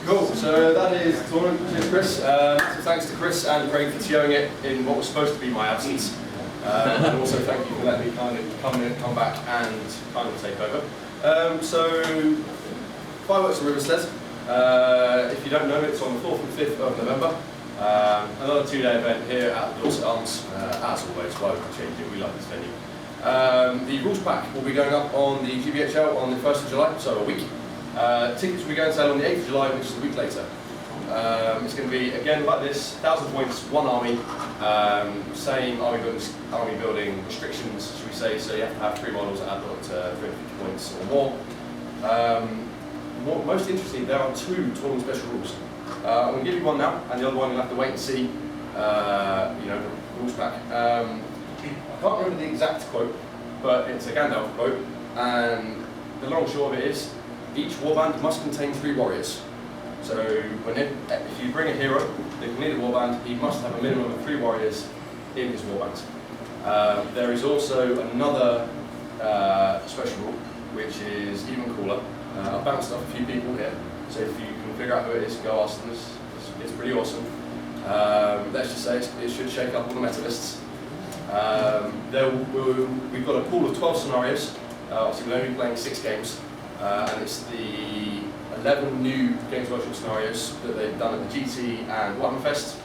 Cool, so that is the tournament. Cheers, Chris. So thanks to Chris and Craig for TOing it in what was supposed to be my absence. And also thank you for letting me kind of come back and kind of take over. So, fireworks in Rivenstead. If you don't know, it's on the 4th and 5th of November. Another 2-day event here at the Dorset Arms. As always, why would we change it? We love this venue. The rules pack will be going up on the GBHL on the 1st of July, so a week. Tickets will be going sale on the 8th of July, which is a week later. It's going to be, again, like this, 1,000 points, 1 army, same army building restrictions, should we say, so you have to have 3 models that add up to 350 points or more. Most interesting, there are 2 tournament special rules. I'm going to give you one now, and the other one you'll have to wait and see, the rules pack. I can't remember the exact quote, but it's a Gandalf quote, and the long and short of it is, each warband must contain 3 warriors. So if you bring a hero that can lead a warband, he must have a minimum of 3 warriors in his warband. There is also another special rule, which is even cooler. I've bounced off a few people here, so if you can figure out who it is, go ask them. It's pretty awesome. Let's just say it should shake up all the metalists. We've got a pool of 12 scenarios. Obviously, we'll only be playing 6 games. And it's the 11 new Games Workshop scenarios that they've done at the GT and Weaponfest,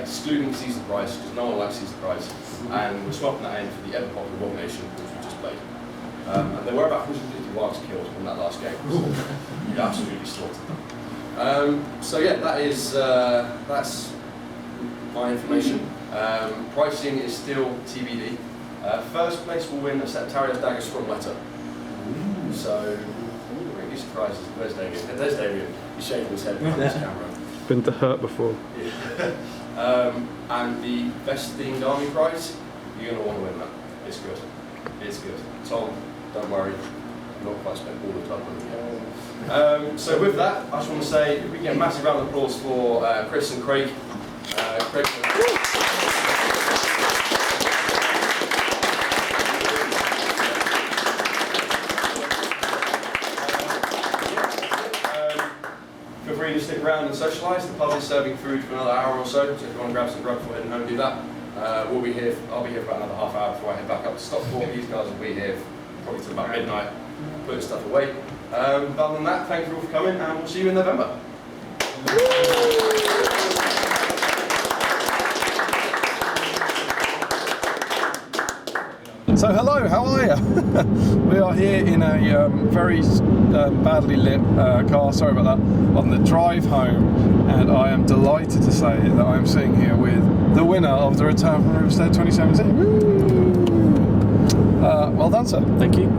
excluding Season Prize, because no one likes Season Prize. And we're swapping that in for the ever popular War Nation, which we just played. And there were about 150 wargs killed in that last game. So you absolutely slaughtered them. So yeah, that's my information. Pricing is still TBD. First place will win a Septarius Dagger Scrum letter. So, really surprises. There's Damian. There's Damian. He's shaking his head behind this camera. Been to hurt before. Yeah. And the best themed army prize, you're going to want to win that. It's good. It's good. Tom, don't worry. I'm not quite spent all the time on it yet. So with that, I just want to say, if we can get a massive round of applause for Chris and Craig. Craig. Feel free to stick around and socialise. The pub is serving food for another hour or so, so if you want to grab some grub before heading home, do that. I'll be here for about another half hour before I head back up to Stockport. These guys will be here probably till about midnight, putting stuff away. Other than that, thank you all for coming, and we'll see you in November. So hello, how are you? We are here in a very badly lit car, sorry about that, on the drive home, and I am delighted to say that I am sitting here with the winner of the return from Rivenstead 2017. Well done, sir. Thank you.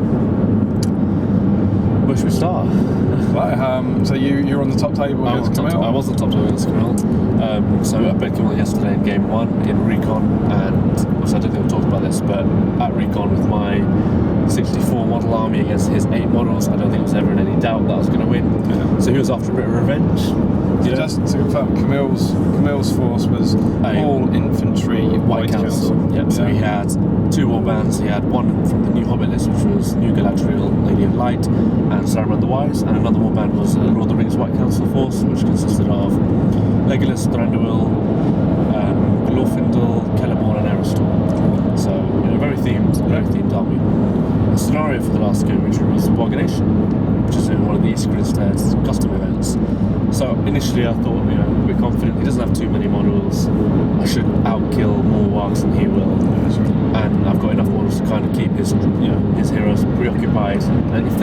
Where should we start? Right, so you're on the top table against Camille? I was on top table against Camille. So I played Camille yesterday in game 1 in Recon, and obviously I don't think we'll talk about this, but at Recon with my 64 model army against his 8 models, I don't think there was ever in any doubt that I was going to win. Yeah. So he was after a bit of revenge. So just to confirm, Camille's force was all infantry White Council. Yep, so he had 2 warbands. He had one from the new Hobbit list, which was New Galadriel, Lady of Light, and Saruman the Wise, and another warband was Lord of the Rings White Council force, which consisted of Legolas, Thranduil, Glorfindel, Celeborn, and Aristor. So very themed army. The scenario for the last game was Warganation, which is one of the East Grinstead's custom events. So initially I thought, a bit confident, he doesn't have too many models, I should outkill more wargs than he will, and I've got enough models to kind of keep his heroes preoccupied, and if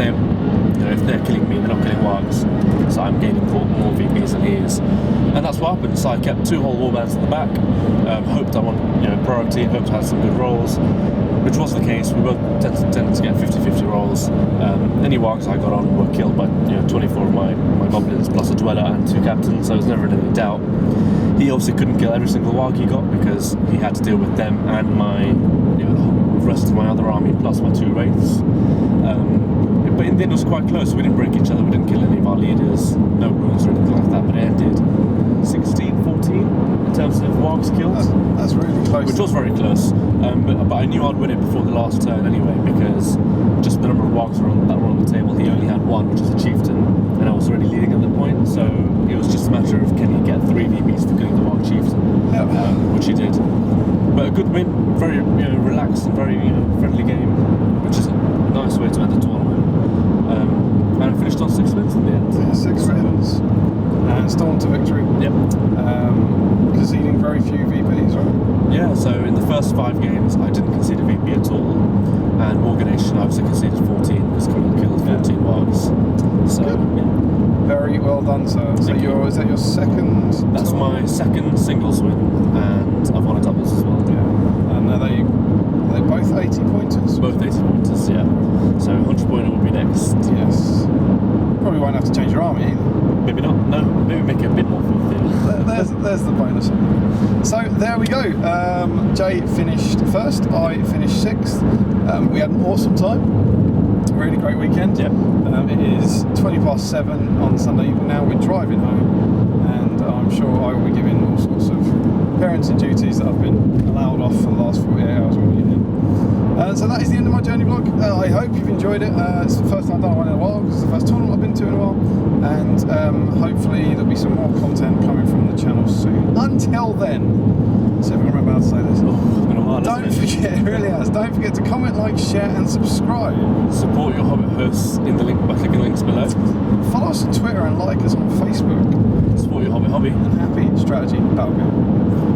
they're killing me, they're not killing wargs, so I'm gaining more VPs than he is. And that's what happened. So I kept 2 whole warbands at the back, hoped I won priority, hoped I had some good rolls, which was the case. We both tended to get 50-50 rolls. Any wargs I got on were killed by 24 of my goblins plus a dweller and 2 captains, so there was never any doubt. He obviously couldn't kill every single warg he got because he had to deal with them and my the rest of my other army plus my 2 wraiths. But in the end it was quite close. We didn't break each other, we didn't kill any of our leaders, no runes or anything like that, but it ended 16-14 in terms of wargs killed. That's really close. Which was very close, but I knew I'd win it before the last turn anyway, because just the number of wargs that were on the table, he only had 1, which is a chieftain, and I was already leading at the point, so it was just a matter of can he get 3 VPs for killing the warg chieftain, which he did. But a good win, very relaxed and very friendly game, which is a nice way to end the tournament. And I finished on 6 wins in the end. 6 wins. And stormed to victory. Yep. Conceding very few VPs, right? Yeah, so in the first 5 games I didn't concede a VP at all, and Warganation I obviously conceded 14 because Camille killed 14 wargs. So yeah. Very well done, sir. So is that your second? That's my second singles win, and I've won a doubles as well. Yeah. And are they both 80 pointers? Both 80 pointers, yeah. So 100 pointer will be next. Yes. Probably won't have to change your army either. Maybe not. No. Maybe make it a bit more fulfilling. There's the bonus. So there we go. Jay finished first. I finished 6th. We had an awesome time. Really great weekend. Yep. It is 7:20 on Sunday evening now. We're driving home, and I'm sure I will be giving all sorts of parenting duties that I've been allowed off for the last 48 hours of the evening. So that is the end of my journey vlog. I hope you've enjoyed it. It's the first time I've done one in a while, because it's the first tournament I've been to in a while, and hopefully there'll be some more content coming from the channel soon. Until then, see if I can remember how to say this. Don't forget, it really has. Don't forget to comment, like, share, and subscribe. Support your Hobbit hosts in the link by clicking links below. Follow us on Twitter and like us on Facebook. Support your Hobbit hobby. And happy strategy battle game.